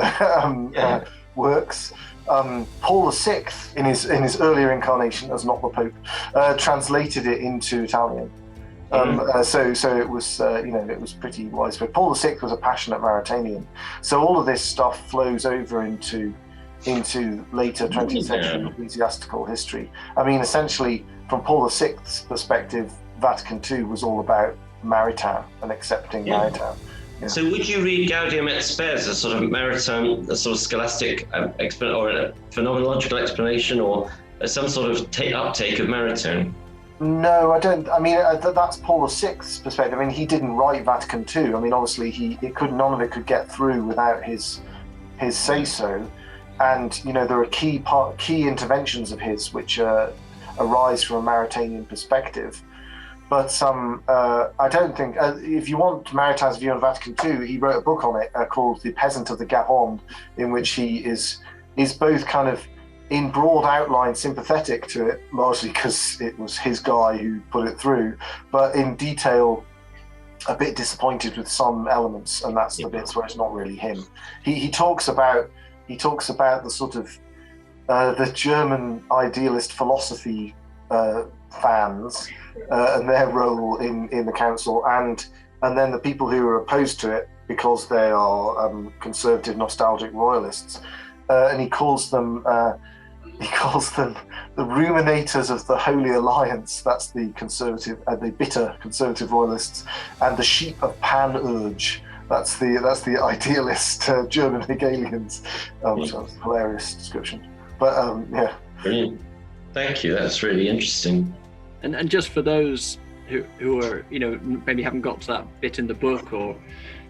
Speaker 2: works. Paul VI, in his earlier incarnation as not the Pope, translated it into Italian. So it was it was pretty widespread. Paul VI was a passionate Maritainian, so all of this stuff flows over into into later 20th century ecclesiastical history. I mean, essentially, from Paul VI's perspective, Vatican II was all about Maritain and accepting Maritain. Yeah.
Speaker 4: So would you read Gaudium et Spes as sort of Maritain, a sort of scholastic or a phenomenological explanation, or some sort of uptake of Maritain?
Speaker 2: No, I don't. I mean, that's Paul VI's perspective. I mean, he didn't write Vatican II. I mean, obviously, none of it could get through without his say-so. And there are key interventions of his which arise from a Maritainian perspective. But I don't think, if you want Maritain's view on Vatican II, he wrote a book on it called The Peasant of the Garonne, in which he is both kind of, in broad outline, sympathetic to it, largely because it was his guy who put it through, but in detail, a bit disappointed with some elements, and that's the bits where it's not really him. He talks about the sort of the German idealist philosophy fans and their role in the council, and then the people who are opposed to it because they are conservative, nostalgic royalists, and he calls them the ruminators of the Holy Alliance. That's the conservative, the bitter conservative royalists, and the sheep of Pan-Urge. That's the idealist German Hegelians. Which was a hilarious description. But yeah.
Speaker 4: Brilliant. Thank you. That's really interesting.
Speaker 3: And just for those who are, maybe haven't got to that bit in the book, or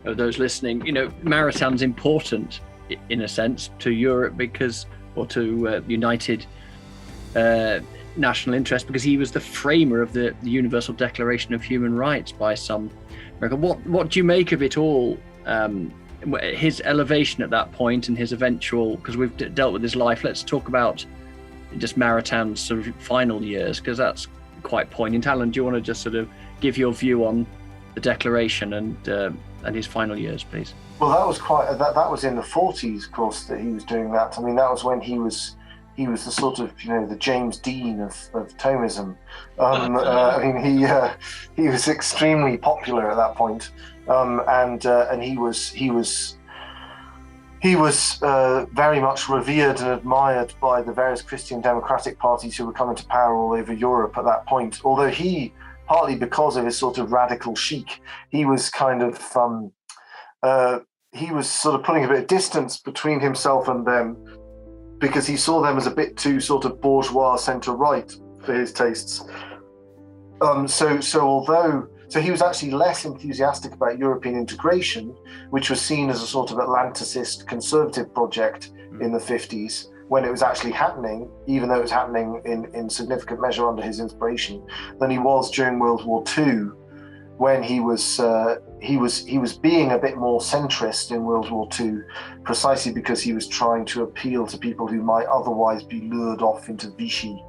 Speaker 3: those listening, Maritain's important in a sense to Europe or to united national interest, because he was the framer of the Universal Declaration of Human Rights by some. What do you make of it all? His elevation at that point and his eventual, because we've dealt with his life. Let's talk about just Maritain's sort of final years, because that's quite poignant. Alan, do you want to just sort of give your view on the Declaration and his final years, please?
Speaker 2: Well, that was that was in the 40s, of course, that he was doing that. I mean, that was when he was the sort of the James Dean of Thomism. I mean, he was extremely popular at that point, and he was very much revered and admired by the various Christian democratic parties who were coming to power all over Europe at that point. Although he, partly because of his sort of radical chic, he was kind of he was sort of putting a bit of distance between himself and them, because he saw them as a bit too sort of bourgeois centre-right for his tastes. So he was actually less enthusiastic about European integration, which was seen as a sort of Atlanticist conservative project in the 50s, when it was actually happening, even though it was happening in significant measure under his inspiration, than he was during World War II, when he was being a bit more centrist in World War II, precisely because he was trying to appeal to people who might otherwise be lured off into Vichy.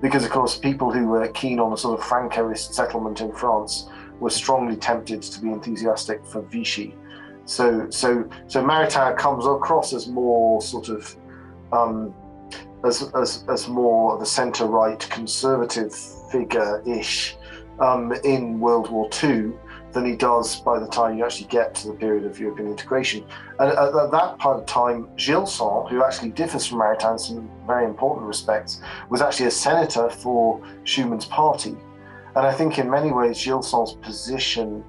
Speaker 2: Because, of course, people who were keen on a sort of Francoist settlement in France were strongly tempted to be enthusiastic for Vichy. So Maritain comes across as more sort of as more of a centre-right conservative figure-ish in World War II than he does by the time you actually get to the period of European integration. And at that part of time, Gilson, who actually differs from Maritain in some very important respects, was actually a senator for Schuman's party. And I think in many ways Gilson's position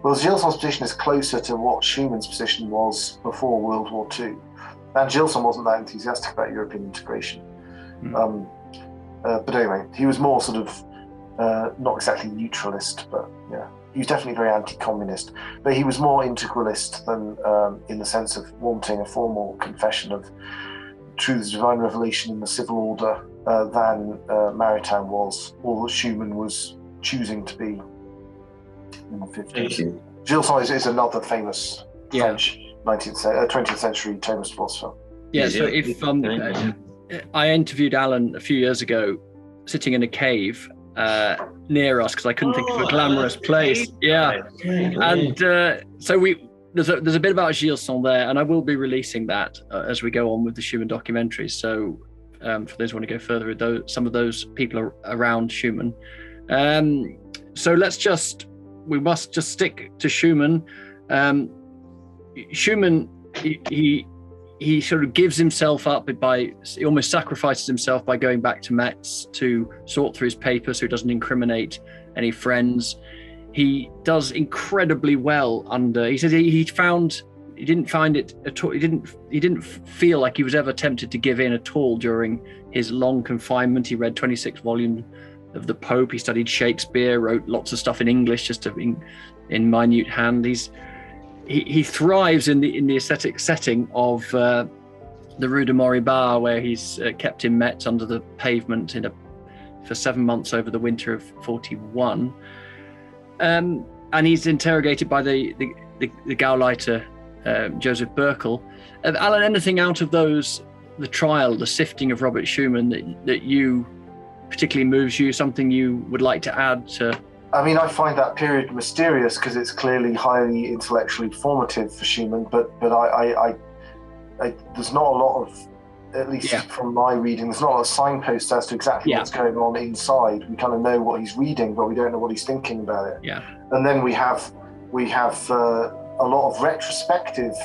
Speaker 2: is closer to what Schuman's position was before World War II. And Gilson wasn't that enthusiastic about European integration. But anyway, he was more sort of not exactly neutralist, but yeah, he was definitely very anti-communist. But he was more integralist than in the sense of wanting a formal confession of truth's divine revelation in the civil order than Maritain was, or Schuman was choosing to be in the 50s.
Speaker 4: Thank you.
Speaker 2: Gilson is another famous French 20th century Thomist philosopher.
Speaker 3: Yeah, so if I interviewed Alan a few years ago, sitting in a cave near us, because I couldn't think of a glamorous place. Yeah, and so there's a bit about Gilson there, and I will be releasing that as we go on with the Schuman documentaries. So for those who want to go further with some of those people around Schuman. So we must just stick to Schuman. Schuman, he sort of gives himself up he almost sacrifices himself by going back to Metz to sort through his papers so he doesn't incriminate any friends. He does incredibly well he said he didn't find it at all. He didn't feel like he was ever tempted to give in at all during his long confinement. He read 26 volumes of the Pope. He studied Shakespeare, wrote lots of stuff in English, just in minute hand. He thrives in the aesthetic setting of the Rue de Moribard, where he's kept in Metz under the pavement for 7 months over the winter of 41, and he's interrogated by the Gauleiter Joseph Burkel. Alan, anything out of those, the trial, the sifting of Robert Schuman, that you particularly moves you, something you would like to add to?
Speaker 2: I mean, I find that period mysterious because it's clearly highly intellectually formative for Schuman, but I there's not a lot of, at least from my reading, there's not a lot of signposts as to exactly what's going on inside. We kind of know what he's reading, but we don't know what he's thinking about it. Yeah. And then we have a lot of retrospective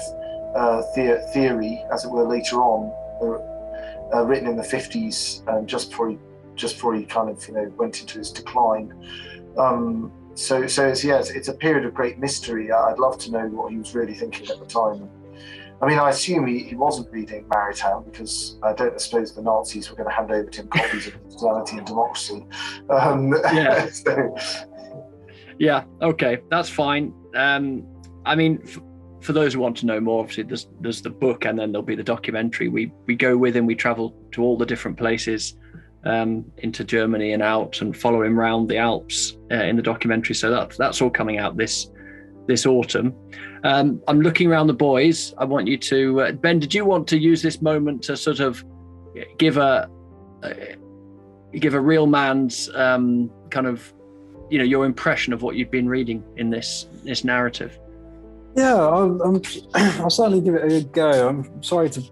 Speaker 2: theory, as it were, later on, written in the 50s, just before he kind of went into his decline. So it's a period of great mystery. I'd love to know what he was really thinking at the time. I mean, I assume he wasn't reading Maritain, because I don't suppose the Nazis were going to hand over to him copies of Christianity and Democracy.
Speaker 3: Yeah, okay, that's fine. I mean, for those who want to know more, obviously there's the book, and then there'll be the documentary. We go with him, we travel to all the different places into Germany and out, and follow him around the Alps in the documentary. So that's all coming out this autumn. I'm looking around the boys. I want you to, Ben, did you want to use this moment to sort of give a real man's kind of, your impression of what you've been reading in this narrative?
Speaker 6: Yeah, I'll certainly give it a go. I'm sorry to,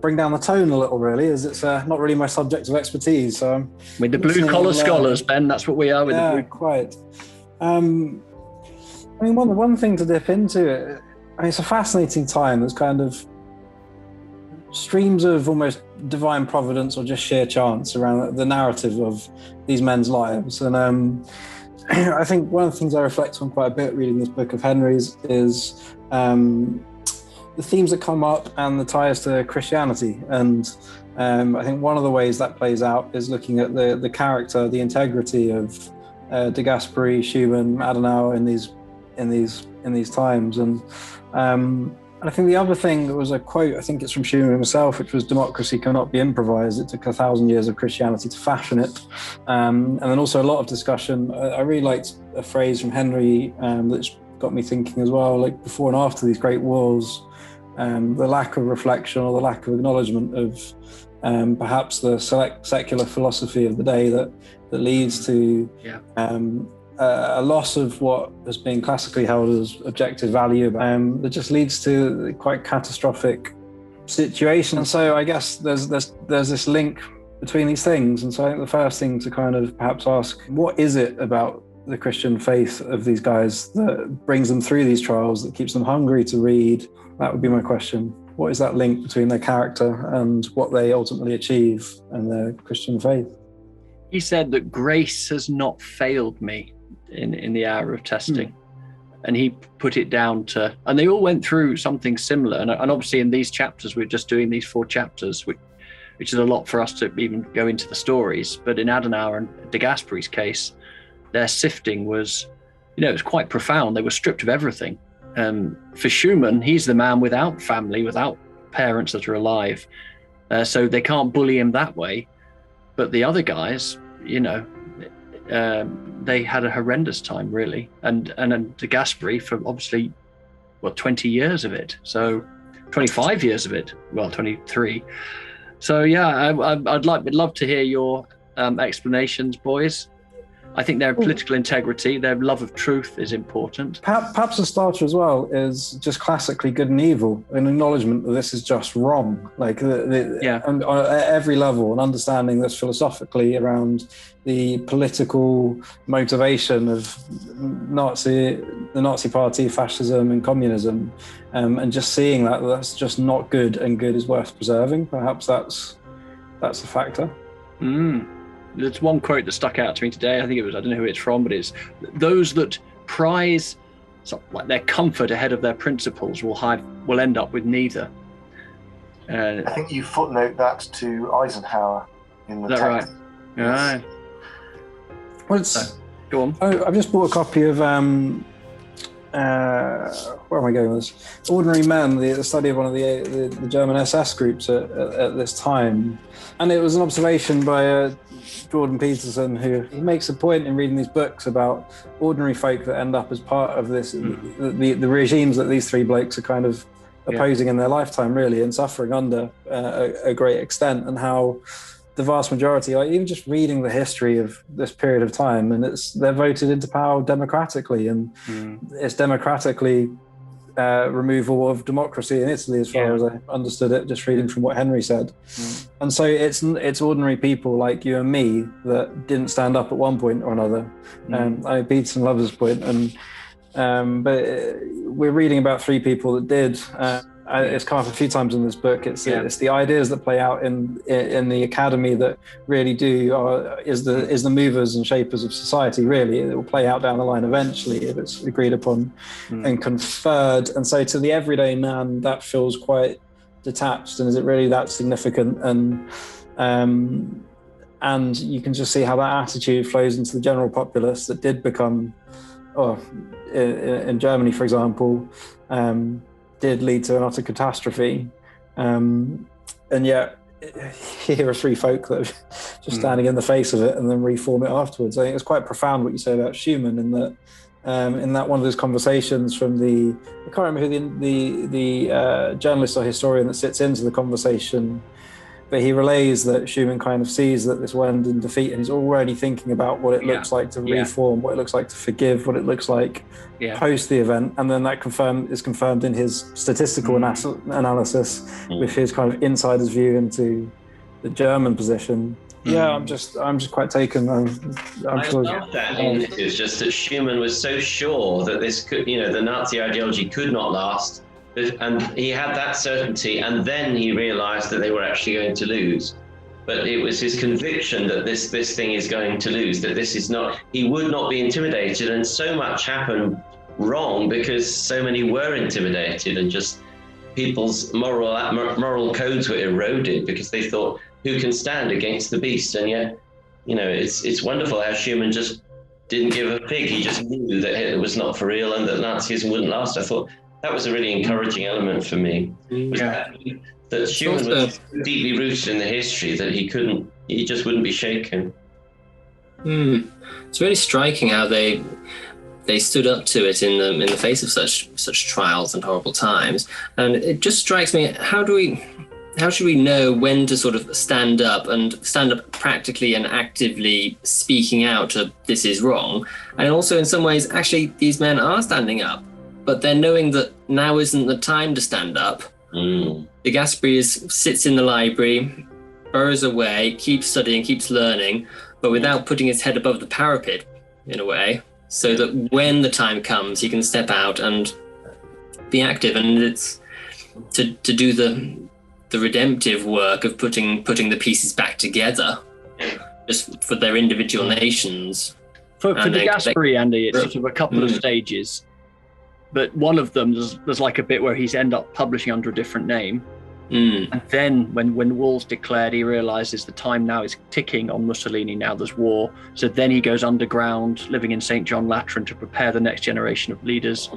Speaker 6: bring down the tone a little, really, as it's not really my subject of expertise. So
Speaker 3: with the blue-collar scholars, Ben, that's what we are.
Speaker 6: Quite. I mean, one thing to dip into it. I mean, it's a fascinating time. There's kind of streams of almost divine providence or just sheer chance around the narrative of these men's lives, and I think one of the things I reflect on quite a bit reading this book of Henry's is the themes that come up and the ties to Christianity. And I think one of the ways that plays out is looking at the character, the integrity of De Gasperi, Schuman, Adenauer in these times. And I think the other thing, there was a quote, I think it's from Schuman himself, which was, "Democracy cannot be improvised. It took 1,000 years of Christianity to fashion it." And then also a lot of discussion. I really liked a phrase from Henry that's got me thinking as well, like before and after these great wars, the lack of reflection or the lack of acknowledgement of perhaps the secular philosophy of the day that leads to a loss of what has been classically held as objective value, that just leads to quite catastrophic situation. And so I guess there's this link between these things. And so I think the first thing to kind of perhaps ask, what is it about the Christian faith of these guys that brings them through these trials, that keeps them hungry to read? That would be my question. What is that link between their character and what they ultimately achieve and their Christian faith?
Speaker 3: He said that grace has not failed me in the hour of testing. And he put it down to, and they all went through something similar. And obviously in these chapters, we're just doing these 4 chapters, which is a lot for us to even go into the stories. But in Adenauer and De Gasperi's case, their sifting was, it was quite profound. They were stripped of everything. For Schuman, he's the man without family, without parents that are alive. So they can't bully him that way. But the other guys, they had a horrendous time, really. And De Gasperi for obviously, 20 years of it. So 25 years of it. 23. So yeah, I'd love to hear your explanations, boys. I think their political integrity, their love of truth is important.
Speaker 6: Perhaps a starter as well is just classically good and evil, an acknowledgement that this is just wrong. Like and on every level, and understanding this philosophically around the political motivation of the Nazi Party, fascism, and communism, and just seeing that that's just not good, and good is worth preserving. Perhaps that's a factor.
Speaker 3: There's one quote that stuck out to me today. I think it was, I don't know who it's from, but it's those that prize like their comfort ahead of their principles will end up with neither.
Speaker 2: I think you footnote that to Eisenhower in the text.
Speaker 3: Right?
Speaker 2: Yes.
Speaker 6: Well,
Speaker 3: go on.
Speaker 6: I've just bought a copy of where am I going with this? Ordinary Men, the study of one of the German SS groups at this time, and it was an observation by Jordan Peterson, who he makes a point in reading these books about ordinary folk that end up as part of this, the regimes that these three blokes are kind of opposing in their lifetime, really, and suffering under a great extent, and how the vast majority, like even just reading the history of this period of time, and they're voted into power democratically, and it's democratically removal of democracy in Italy, as far as I understood it, just reading from what Henry said. And so it's ordinary people like you and me that didn't stand up at one point or another. I Peterson loves this point, and but we're reading about three people that did. It's come up a few times in this book. It's the ideas that play out in the academy that really is the movers and shapers of society. Really, it will play out down the line eventually if it's agreed upon and conferred. And so, to the everyday man, that feels quite detached. And is it really that significant? And you can just see how that attitude flows into the general populace that did become, in Germany, for example. Did lead to an utter catastrophe, and yet here are three folk that are just standing in the face of it and then reform it afterwards. I think it's quite profound what you say about Schuman, in that one of those conversations from I can't remember who the journalist or historian that sits into the conversation, but he relays that Schuman kind of sees that this will end in defeat, and he's already thinking about what it looks like to reform, what it looks like to forgive, what it looks like post the event, and then that is confirmed in his statistical analysis with his kind of insider's view into the German position. I'm just quite taken. I'm sure.
Speaker 4: I love that is just that Schuman was so sure that this could, the Nazi ideology could not last. And he had that certainty, and then he realized that they were actually going to lose. But it was his conviction that this thing is going to lose, that this is not, he would not be intimidated. And so much happened wrong because so many were intimidated, and just people's moral codes were eroded because they thought, who can stand against the beast? And yet, it's wonderful how Schuman just didn't give a fig. He just knew that it was not for real and that Nazism wouldn't last. I thought that was a really encouraging element for me. That Schuman was deeply rooted in the history that he just wouldn't be shaken.
Speaker 5: It's really striking how they stood up to it in the face of such trials and horrible times. And it just strikes me, how should we know when to sort of stand up practically and actively speaking out to this is wrong? And also in some ways, actually, these men are standing up, but they're knowing that now isn't the time to stand up. De Gasperi sits in the library, burrows away, keeps studying, keeps learning, but without putting his head above the parapet, in a way, so that when the time comes, he can step out and be active. And it's to do the redemptive work of putting the pieces back together, just for their individual nations.
Speaker 3: For De Gasperi, Andy, it's sort of a couple of stages. But one of them, there's like a bit where he's end up publishing under a different name. And then when war's declared, he realizes the time now is ticking on Mussolini. Now there's war. So then he goes underground, living in St. John Lateran to prepare the next generation of leaders,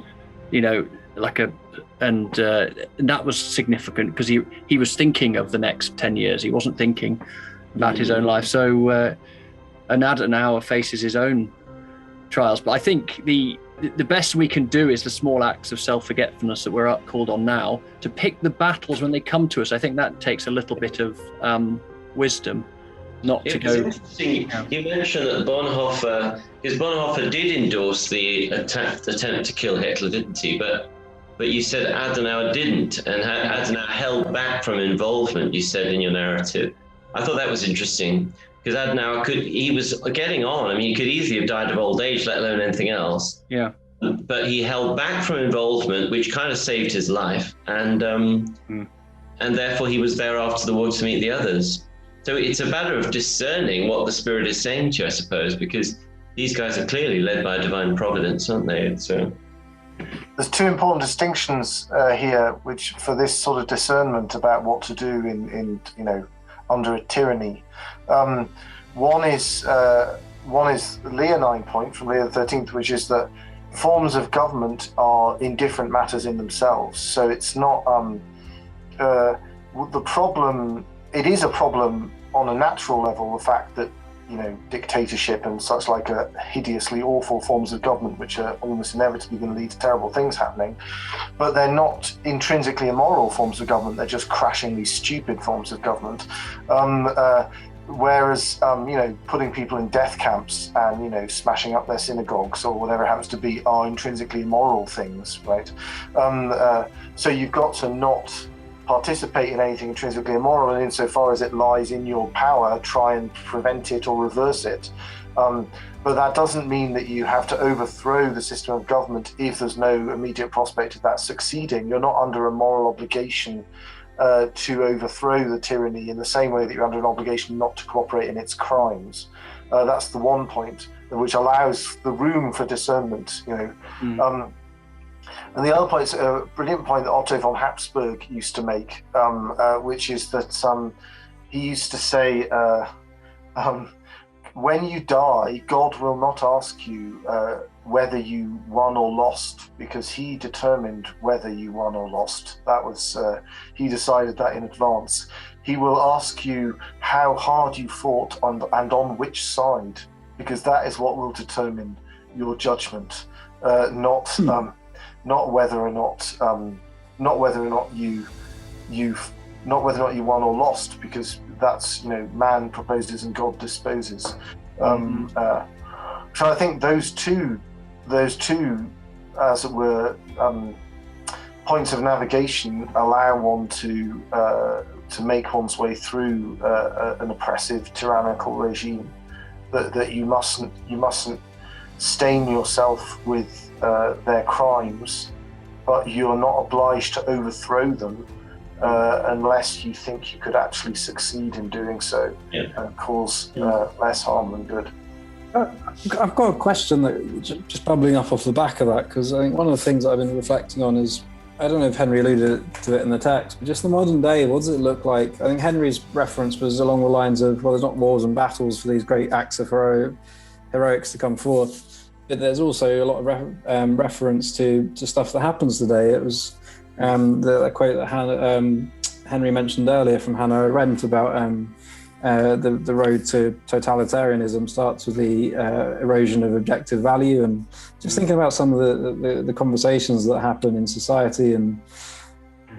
Speaker 3: and that was significant because he was thinking of the next 10 years. He wasn't thinking about his own life. So and Adenauer faces his own trials. But I think the best we can do is the small acts of self-forgetfulness that we're called on now, to pick the battles when they come to us. I think that takes a little bit of wisdom, not to go.
Speaker 4: Interesting. You mentioned that Bonhoffer did endorse the attempt to kill Hitler, didn't he? But you said Adenauer didn't, and Adenauer held back from involvement, you said in your narrative. I thought that was interesting, because Adenauer he was getting on. I mean, he could easily have died of old age, let alone anything else.
Speaker 3: Yeah.
Speaker 4: But he held back from involvement, which kind of saved his life, and therefore he was there after the war to meet the others. So it's a matter of discerning what the Spirit is saying to you, I suppose, because these guys are clearly led by divine providence, aren't they? So
Speaker 2: there's two important distinctions here, which for this sort of discernment about what to do in under a tyranny. One is the Leonine point from Leo XIII, which is that forms of government are indifferent matters in themselves. So it's not the problem. It is a problem on a natural level, the fact that dictatorship and such like a hideously awful forms of government, which are almost inevitably going to lead to terrible things happening, but they're not intrinsically immoral forms of government. They're just crashingly stupid forms of government. Whereas putting people in death camps and smashing up their synagogues or whatever it happens to be are intrinsically immoral things, right? So you've got to not participate in anything intrinsically immoral, and insofar as it lies in your power, try and prevent it or reverse it. But that doesn't mean that you have to overthrow the system of government if there's no immediate prospect of that succeeding. You're not under a moral obligation to overthrow the tyranny in the same way that you're under an obligation not to cooperate in its crimes. That's the one point, which allows the room for discernment. And the other point is a brilliant point that Otto von Habsburg used to make, which is that he used to say, when you die, God will not ask you whether you won or lost, because he determined whether you won or lost. That was, he decided that in advance. He will ask you how hard you fought and on which side, because that is what will determine your judgment, not whether or not you won or lost, because that's man proposes and God disposes. So I think those two as it were points of navigation allow one to make one's way through an oppressive tyrannical regime. That you mustn't stain yourself with their crimes, but you're not obliged to overthrow them unless you think you could actually succeed in doing so and cause less harm than good.
Speaker 6: I've got a question that just bubbling up off the back of that, because I think one of the things that I've been reflecting on is, I don't know if Henry alluded to it in the text, but just the modern day, what does it look like? I think Henry's reference was along the lines of, well, there's not wars and battles for these great acts of heroics to come forth. But there's also a lot of reference to stuff that happens today. It was the quote that Henry mentioned earlier from Hannah Arendt about the road to totalitarianism starts with the erosion of objective value, and just thinking about some of the conversations that happen in society and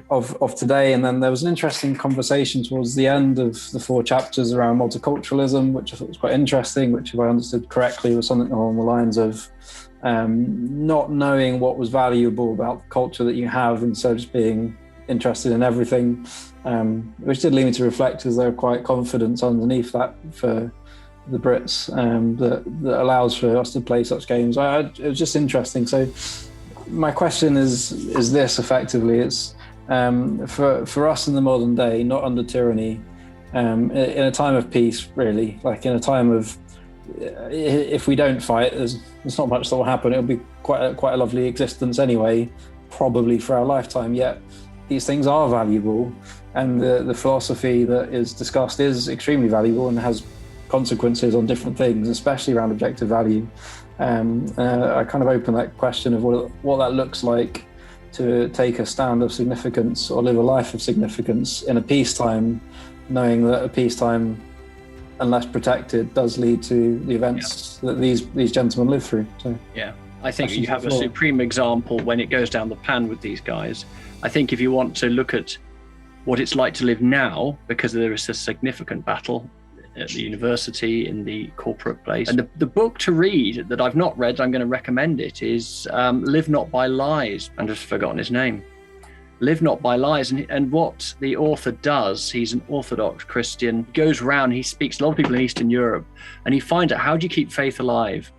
Speaker 6: of today. And then there was an interesting conversation towards the end of the 4 chapters around multiculturalism, which I thought was quite interesting, which, if I understood correctly, was something along the lines of not knowing what was valuable about the culture that you have, instead of just being interested in everything, which did lead me to reflect, because there are quite confidence underneath that for the Brits that allows for us to play such games. It was just interesting. So my question is this, effectively, it's for us in the modern day, not under tyranny, in a time of peace, really, like in a time of, if we don't fight, there's not much that will happen. It'll be quite a lovely existence anyway, probably for our lifetime. Yet these things are valuable, and the philosophy that is discussed is extremely valuable and has consequences on different things, especially around objective value. I kind of open that question of what that looks like to take a stand of significance or live a life of significance in a peacetime, knowing that a peacetime, unless protected, does lead to the events that these gentlemen live through. So
Speaker 3: I think you have a supreme example when it goes down the pan with these guys. I think if you want to look at what it's like to live now, because there is a significant battle, at the university, in the corporate place. And the book to read that I've not read, I'm going to recommend it, is Live Not by Lies. I've just forgotten his name. Live Not by Lies. And what the author does, he's an Orthodox Christian, goes around, he speaks to a lot of people in Eastern Europe, and he finds out, how do you keep faith alive?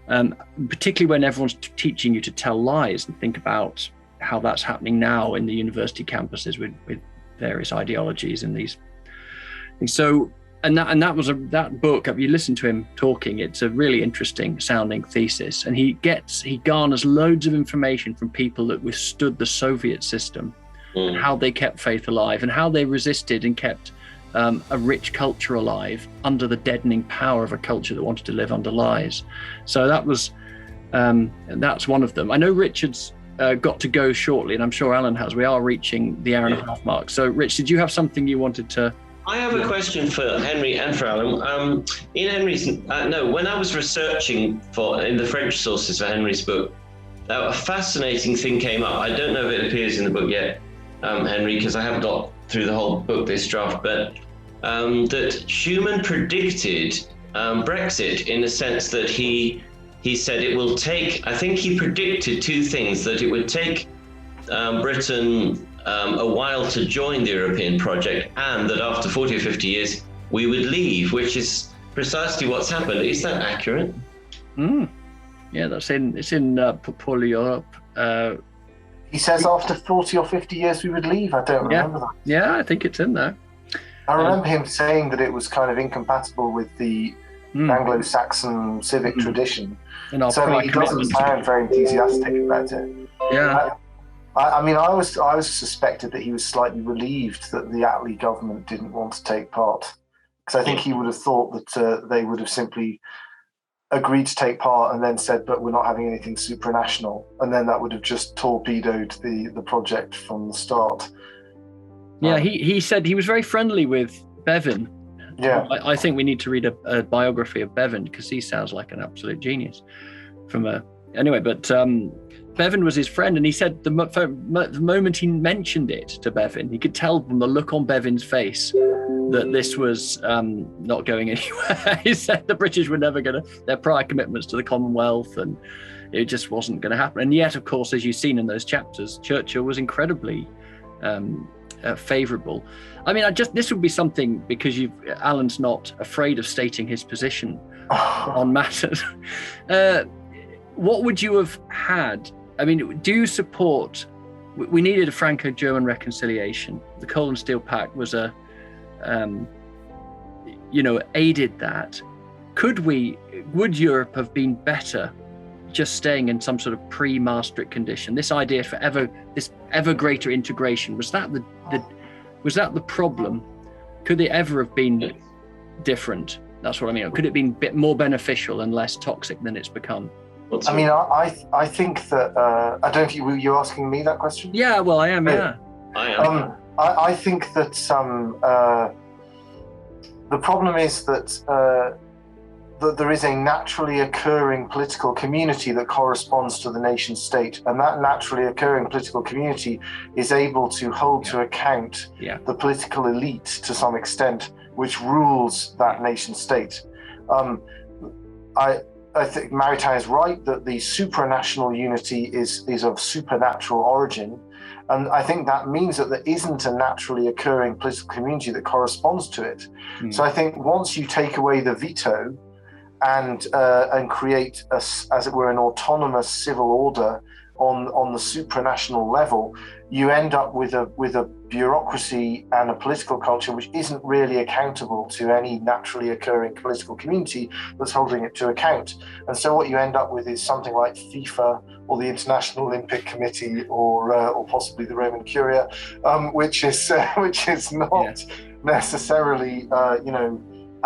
Speaker 3: Particularly when everyone's teaching you to tell lies, and think about how that's happening now in the university campuses with various ideologies and these things. So, that book, if you listen to him talking, it's a really interesting sounding thesis, and he garners loads of information from people that withstood the Soviet system, and how they kept faith alive, and how they resisted and kept a rich culture alive under the deadening power of a culture that wanted to live under lies. So that's one of them. I know Richard's got to go shortly, and I'm sure Alan has. We are reaching the hour and a half mark. So, Rich, did you have something you wanted to?
Speaker 4: I have a question for Henry and for Alan. In Henry's, when I was researching in the French sources for Henry's book, a fascinating thing came up. I don't know if it appears in the book yet, Henry, because I haven't got through the whole book, this draft, but that Schuman predicted Brexit, in the sense that he said it will take, I think he predicted two things, that it would take Britain a while to join the European project, and that after 40 or 50 years we would leave, which is precisely what's happened. Is that accurate?
Speaker 3: Yeah, it's in Pour l'Europe.
Speaker 2: He says after 40 or 50 years we would leave. I don't remember that.
Speaker 3: Yeah, I think it's in there.
Speaker 2: I remember him saying that it was kind of incompatible with the Anglo-Saxon civic tradition. So he doesn't sound very enthusiastic about it.
Speaker 3: Yeah.
Speaker 2: I mean, I was suspected that he was slightly relieved that the Attlee government didn't want to take part, because I think he would have thought that they would have simply agreed to take part and then said, but we're not having anything supranational, and then that would have just torpedoed the project from the start.
Speaker 3: Yeah, he said he was very friendly with Bevan.
Speaker 2: Yeah,
Speaker 3: I think we need to read a biography of Bevan, because he sounds like an absolute genius. But Bevan was his friend, and he said the moment he mentioned it to Bevan, he could tell from the look on Bevan's face that this was not going anywhere. He said the British were never going to, their prior commitments to the Commonwealth, and it just wasn't going to happen. And yet, of course, as you've seen in those chapters, Churchill was incredibly favourable. I mean, this would be something, because Alan's not afraid of stating his position on matters. What would you have had? I mean, do you support? We needed a Franco-German reconciliation. The Coal and Steel Pact was aided that. Would Europe have been better just staying in some sort of pre-Maastricht condition? This idea for this ever greater integration, was that the problem? Could it ever have been different? That's what I mean. Could it have been a bit more beneficial and less toxic than it's become?
Speaker 2: I mean, I think that I don't think, were you asking me that question?
Speaker 3: Yeah, well, I am. Yeah,
Speaker 4: I am.
Speaker 2: I think that the problem is that there is a naturally occurring political community that corresponds to the nation state, and that naturally occurring political community is able to hold to account the political elite to some extent, which rules that nation state. I think Maritain is right that the supranational unity is of supernatural origin, and I think that means that there isn't a naturally occurring political community that corresponds to it. So I think once you take away the veto and create as it were, an autonomous civil order on the supranational level, you end up with a bureaucracy and a political culture which isn't really accountable to any naturally occurring political community that's holding it to account. And so what you end up with is something like FIFA or the International Olympic Committee or possibly the Roman Curia, which is not necessarily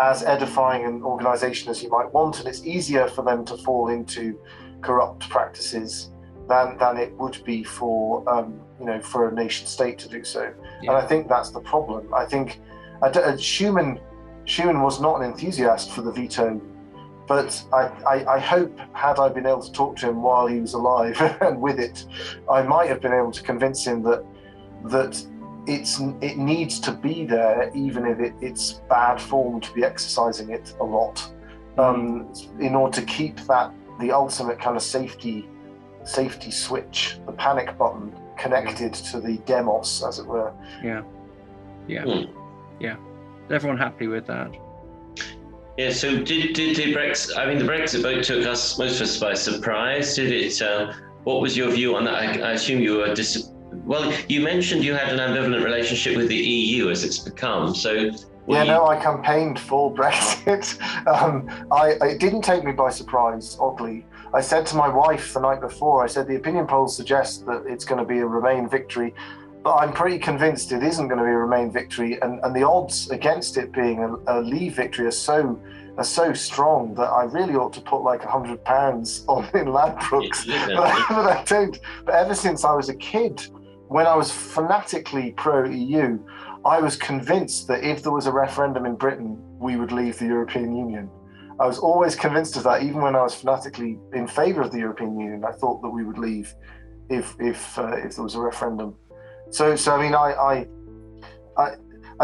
Speaker 2: as edifying an organization as you might want, and it's easier for them to fall into corrupt practices than it would be for a nation state to do so. And I think that's the problem. I think Schuman was not an enthusiast for the veto, but I hope, had I been able to talk to him while he was alive and with it, I might have been able to convince him that it needs to be there, even if it's bad form to be exercising it a lot, in order to keep the ultimate kind of safety switch, the panic button, connected to the demos, as it were.
Speaker 3: Yeah. Is everyone happy with that?
Speaker 4: Yeah. So did the Brexit? I mean, the Brexit vote took most of us by surprise. Did it? What was your view on that? I assume you were Well, you mentioned you had an ambivalent relationship with the EU as it's become. So
Speaker 2: I campaigned for Brexit. It didn't take me by surprise, oddly. I said to my wife the night before, I said, the opinion polls suggest that it's going to be a Remain victory, but I'm pretty convinced it isn't going to be a Remain victory. And the odds against it being a Leave victory are so strong that I really ought to put like £100 on in Ladbrokes. But I don't. But ever since I was a kid, when I was fanatically pro-EU, I was convinced that if there was a referendum in Britain, we would leave the European Union. I was always convinced of that, even when I was fanatically in favour of the European Union. I thought that we would leave if there was a referendum. So I mean, I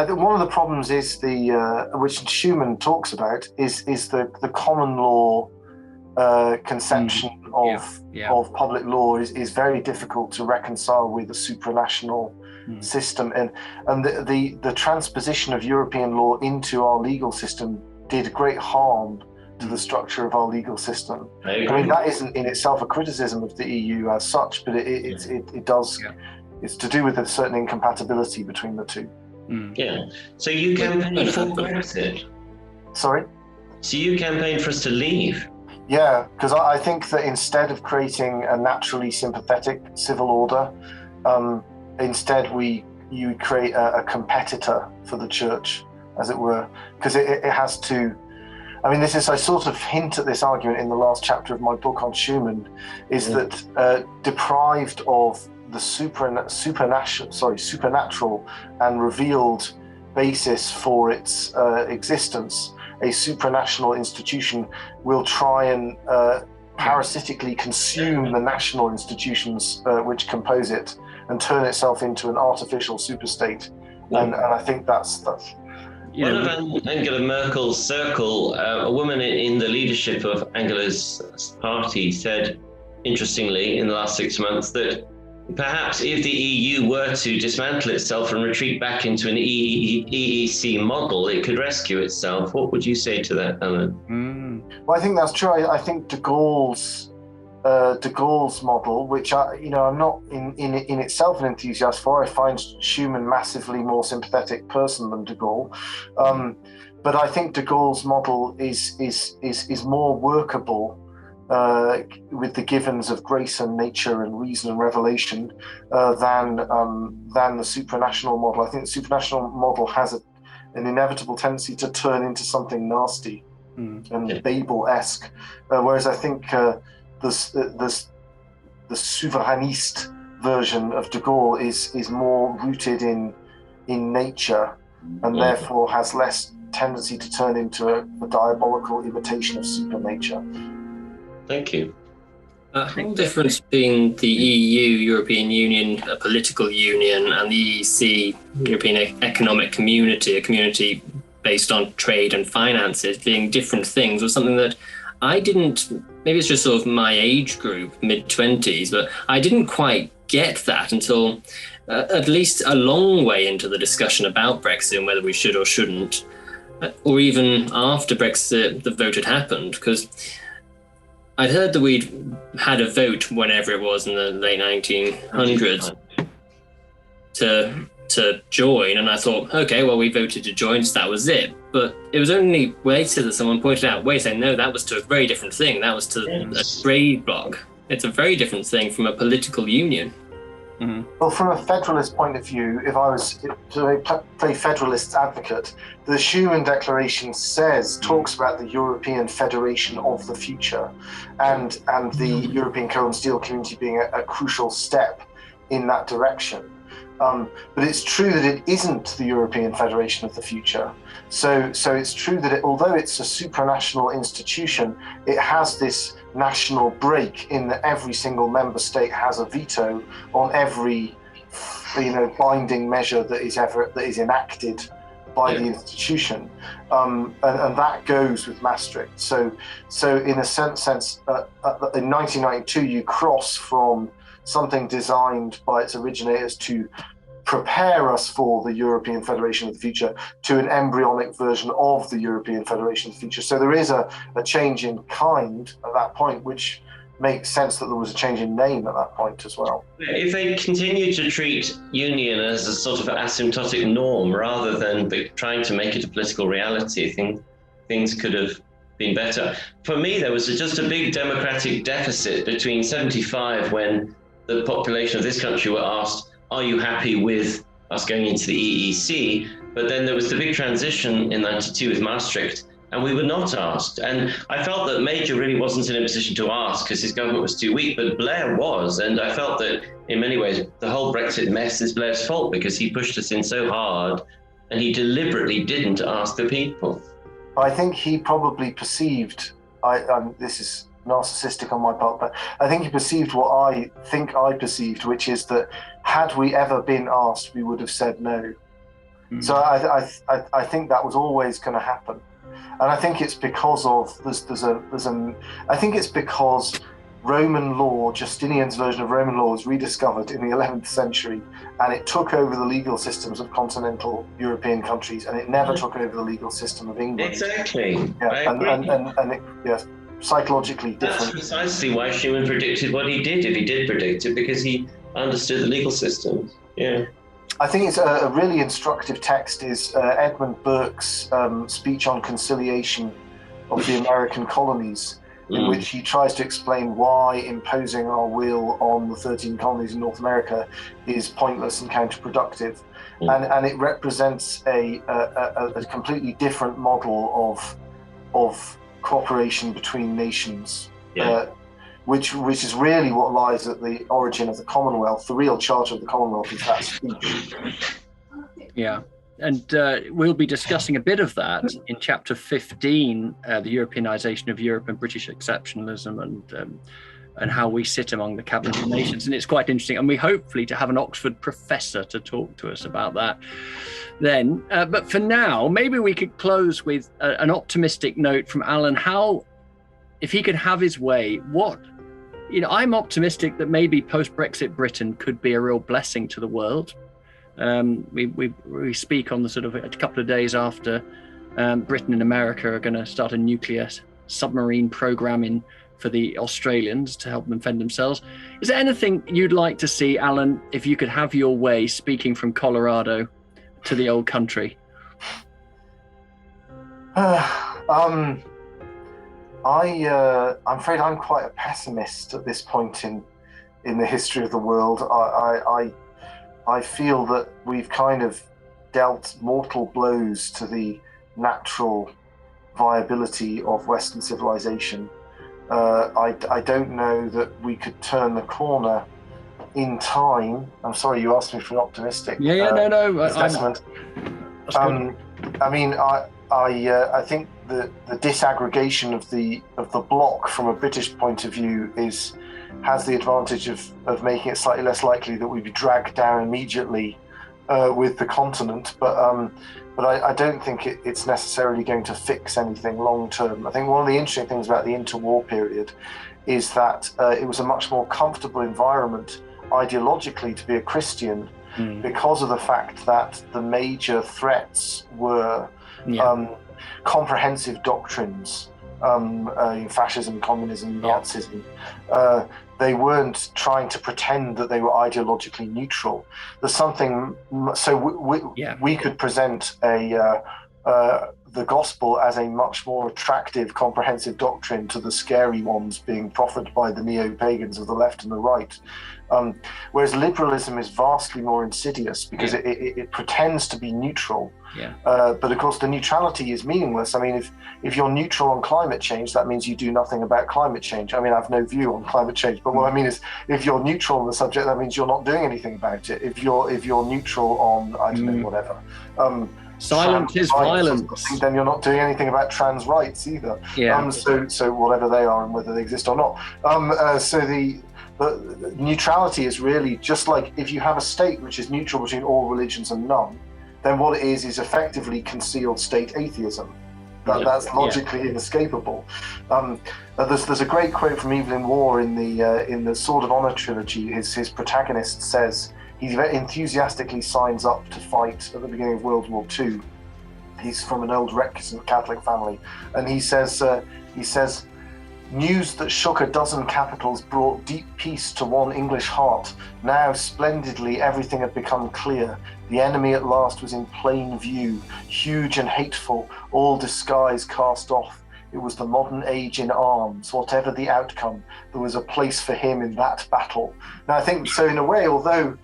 Speaker 2: think one of the problems is which Schuman talks about is the common law conception of public law is very difficult to reconcile with the supranational system, and the transposition of European law into our legal system did great harm to the structure of our legal system. I mean, that isn't in itself a criticism of the EU as such, but it does. It's to do with a certain incompatibility between the two.
Speaker 4: Yeah. So you campaigned for Brexit?
Speaker 2: Sorry?
Speaker 4: So you campaigned for us to leave?
Speaker 2: Yeah, because I think that instead of creating a naturally sympathetic civil order, instead you create a competitor for the church, as it were, because it has to. I mean, I sort of hint at this argument in the last chapter of my book on Schuman, is that deprived of the supernatural and revealed basis for its existence, a supranational institution will try and parasitically consume the national institutions which compose it and turn itself into an artificial superstate. And I think that's
Speaker 4: one of Angela Merkel's circle, a woman in the leadership of Angela's party, said, interestingly, in the last 6 months, that perhaps if the EU were to dismantle itself and retreat back into an EEC model, it could rescue itself. What would you say to that, Alan?
Speaker 2: Well, I think that's true. I think de Gaulle's model, which I'm not in itself an enthusiast for. I find Schuman massively more sympathetic person than de Gaulle, but I think de Gaulle's model is more workable with the givens of grace and nature and reason and revelation than the supranational model. I think the supranational model has an inevitable tendency to turn into something nasty and Babel-esque, whereas I think the souverainiste version of de Gaulle is more rooted in nature and therefore has less tendency to turn into a diabolical imitation of supernature.
Speaker 4: Thank you.
Speaker 5: The whole difference between the EU, European Union, a political union, and the EEC, European Economic Community, a community based on trade and finances, being different things, was something that I didn't, maybe it's just sort of my age group, mid-20s, but I didn't quite get that until at least a long way into the discussion about Brexit and whether we should or shouldn't, or even after Brexit, the vote had happened, because I'd heard that we'd had a vote whenever it was in the late 1900s to join, and I thought, okay, well, we voted to join, so that was it. But it was only later that someone pointed out, wait a second, no, that was to a very different thing. That was to a trade bloc. It's a very different thing from a political union.
Speaker 2: Mm-hmm. Well, from a federalist point of view, if I was to play federalist advocate, the Schuman Declaration talks about the European Federation of the future, and the European Coal and Steel Community being a crucial step in that direction. But it's true that it isn't the European Federation of the future. So it's true that although it's a supranational institution, it has this national break in that every single member state has a veto on every binding measure that is enacted by the institution, and that goes with Maastricht. So in a sense, in 1992, you cross from something designed by its originators to prepare us for the European Federation of the future to an embryonic version of the European Federation of the future. So there is a change in kind at that point, which makes sense that there was a change in name at that point as well.
Speaker 4: If they continue to treat union as a sort of asymptotic norm rather than trying to make it a political reality, I think things could have been better. For me, there was just a big democratic deficit between 75, when the population of this country were asked, are you happy with us going into the EEC? But then there was the big transition in 92 with Maastricht, and we were not asked. And I felt that Major really wasn't in a position to ask because his government was too weak, but Blair was. And I felt that in many ways, the whole Brexit mess is Blair's fault because he pushed us in so hard and he deliberately didn't ask the people.
Speaker 2: I think he probably perceived, this is narcissistic on my part, but I think he perceived what I think I perceived, which is that had we ever been asked, we would have said no. Mm-hmm. So I think that was always going to happen. And I think it's because I think it's because Roman law, Justinian's version of Roman law, was rediscovered in the 11th century, and it took over the legal systems of continental European countries, and it never took over the legal system of England.
Speaker 4: Exactly.
Speaker 2: Yeah, and it, yeah, psychologically different.
Speaker 4: That's precisely why Schuman predicted what he did, if he did predict it, because he understood the legal systems. Yeah.
Speaker 2: I think it's a really instructive text is Edmund Burke's speech on conciliation of the American colonies, in which he tries to explain why imposing our will on the 13 colonies in North America is pointless and counterproductive. And it represents a completely different model of cooperation between nations. Which is really what lies at the origin of the Commonwealth. The real charter of the Commonwealth is that speech. Yeah,
Speaker 3: and we'll be discussing a bit of that in chapter 15, the Europeanization of Europe and British exceptionalism, and how we sit among the cabinet of nations. And it's quite interesting. And we hopefully to have an Oxford professor to talk to us about that then. But for now, maybe we could close with an optimistic note from Alan. How, if he could have his way, I'm optimistic that maybe post-Brexit Britain could be a real blessing to the world. We speak on the sort of a couple of days after Britain and America are going to start a nuclear submarine programming for the Australians to help them fend themselves. Is there anything you'd like to see, Alan, if you could have your way, speaking from Colorado to the old country?
Speaker 2: I'm afraid I'm quite a pessimist at this point in the history of the world. I feel that we've kind of dealt mortal blows to the natural viability of Western civilization. I don't know that we could turn the corner in time. I'm sorry, you asked me for an optimistic assessment. I think the disaggregation of the bloc from a British point of view has the advantage of making it slightly less likely that we'd be dragged down immediately with the continent. But I don't think it's necessarily going to fix anything long term. I think one of the interesting things about the interwar period is that it was a much more comfortable environment ideologically to be a Christian because of the fact that the major threats were comprehensive doctrines, fascism, communism, Nazism. They weren't trying to pretend that they were ideologically neutral. There's something, so we could present the gospel as a much more attractive, comprehensive doctrine to the scary ones being proffered by the neo-pagans of the left and the right. Whereas liberalism is vastly more insidious because it pretends to be neutral. But of course, the neutrality is meaningless. I mean, if you're neutral on climate change, that means you do nothing about climate change. I mean, I have no view on climate change, but what I mean is, if you're neutral on the subject, that means you're not doing anything about it. If you're neutral on, I don't know, whatever.
Speaker 3: Silence is violence.
Speaker 2: Then you're not doing anything about trans rights either. So whatever they are and whether they exist or not. But neutrality is really just like if you have a state which is neutral between all religions and none, then what it is effectively concealed state atheism. That's logically inescapable. There's a great quote from Evelyn Waugh in the Sword of Honor trilogy. His protagonist says he enthusiastically signs up to fight at the beginning of World War II. He's from an old recusant Catholic family, and he says, "News that shook a dozen capitals brought deep peace to one English heart. Now splendidly everything had become clear. The enemy at last was in plain view, huge and hateful, all disguise cast off. It was the modern age in arms. Whatever the outcome, there was a place for him in that battle." Now I think so in a way, although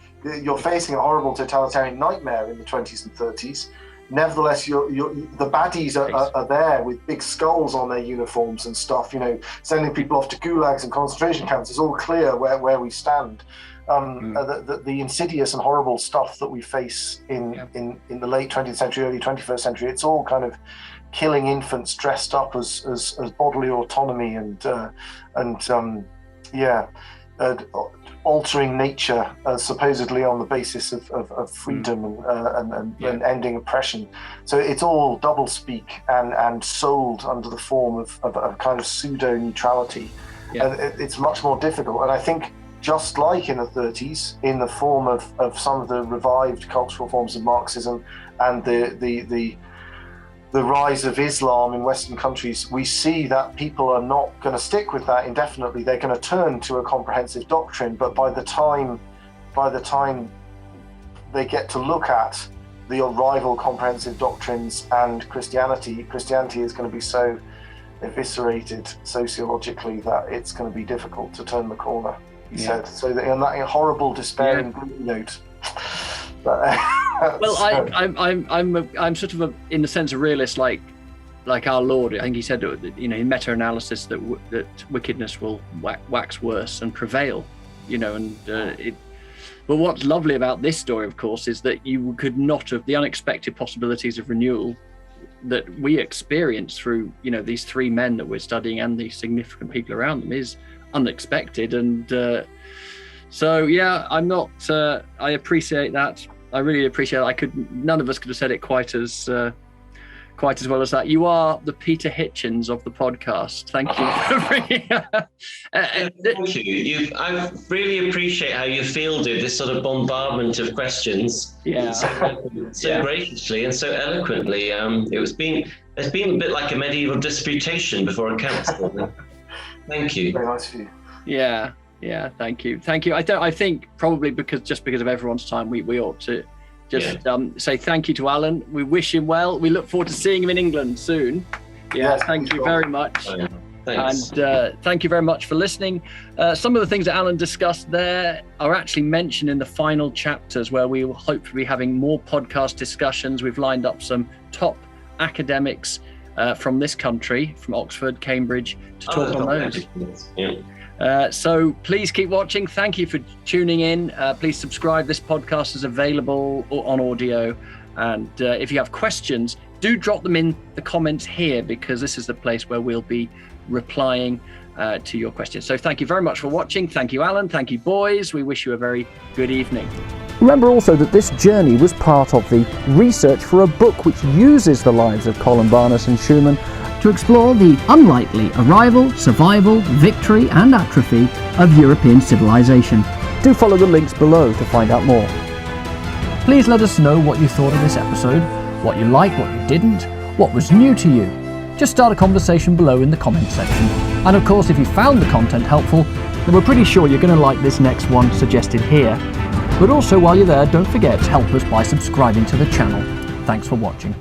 Speaker 2: you're facing a horrible totalitarian nightmare in the 20s and 30s, nevertheless, the baddies are there with big skulls on their uniforms and stuff, sending people off to gulags and concentration camps. It's all clear where we stand. The insidious and horrible stuff that we face in the late 20th century, early 21st century, it's all kind of killing infants dressed up as bodily autonomy altering nature supposedly on the basis of freedom and ending oppression. So it's all doublespeak and sold under the form of kind of pseudo-neutrality. It's much more difficult, and I think just like in the 30s, in the form of some of the revived cultural forms of Marxism and the rise of Islam in Western countries, we see that people are not going to stick with that indefinitely. They're going to turn to a comprehensive doctrine, but by the time they get to look at the rival comprehensive doctrines and Christianity is going to be so eviscerated sociologically that it's going to be difficult to turn the corner, he said. So that in that horrible despairing note.
Speaker 3: Well, I'm sort of in the sense a realist, like our Lord. I think he said, in meta-analysis that wickedness will wax worse and prevail, But what's lovely about this story, of course, is that you could not have the unexpected possibilities of renewal that we experience through, these three men that we're studying and the significant people around them is unexpected. And I'm not. I appreciate that. I really appreciate it. None of us could have said it quite as well as that. You are the Peter Hitchens of the podcast. Thank you for bringing
Speaker 4: Thank you. I really appreciate how you fielded this sort of bombardment of questions. So graciously and so eloquently. It's been a bit like a medieval disputation before a council. Thank you.
Speaker 2: Very nice of you.
Speaker 3: Yeah, thank you. I think probably because of everyone's time, we ought to just say thank you to Alan. We wish him well. We look forward to seeing him in England soon. Thank you very much.
Speaker 4: Thanks.
Speaker 3: And thank you very much for listening. Some of the things that Alan discussed there are actually mentioned in the final chapters, where we will hopefully be having more podcast discussions. We've lined up some top academics from this country, from Oxford, Cambridge, to talk on those. So please keep watching. Thank you for tuning in. Please subscribe. This podcast is available on audio. And if you have questions, do drop them in the comments here, because this is the place where we'll be replying to your questions. So thank you very much for watching. Thank you, Alan. Thank you, boys. We wish you a very good evening.
Speaker 7: Remember also that this journey was part of the research for a book which uses the lives of Columbanus and Schuman
Speaker 8: to explore the unlikely arrival, survival, victory and atrophy of European civilization.
Speaker 7: Do follow the links below to find out more.
Speaker 8: Please let us know what you thought of this episode, what you liked, what you didn't, what was new to you. Just start a conversation below in the comments section. And of course, if you found the content helpful, then we're pretty sure you're going to like this next one suggested here. But also, while you're there, don't forget to help us by subscribing to the channel. Thanks for watching.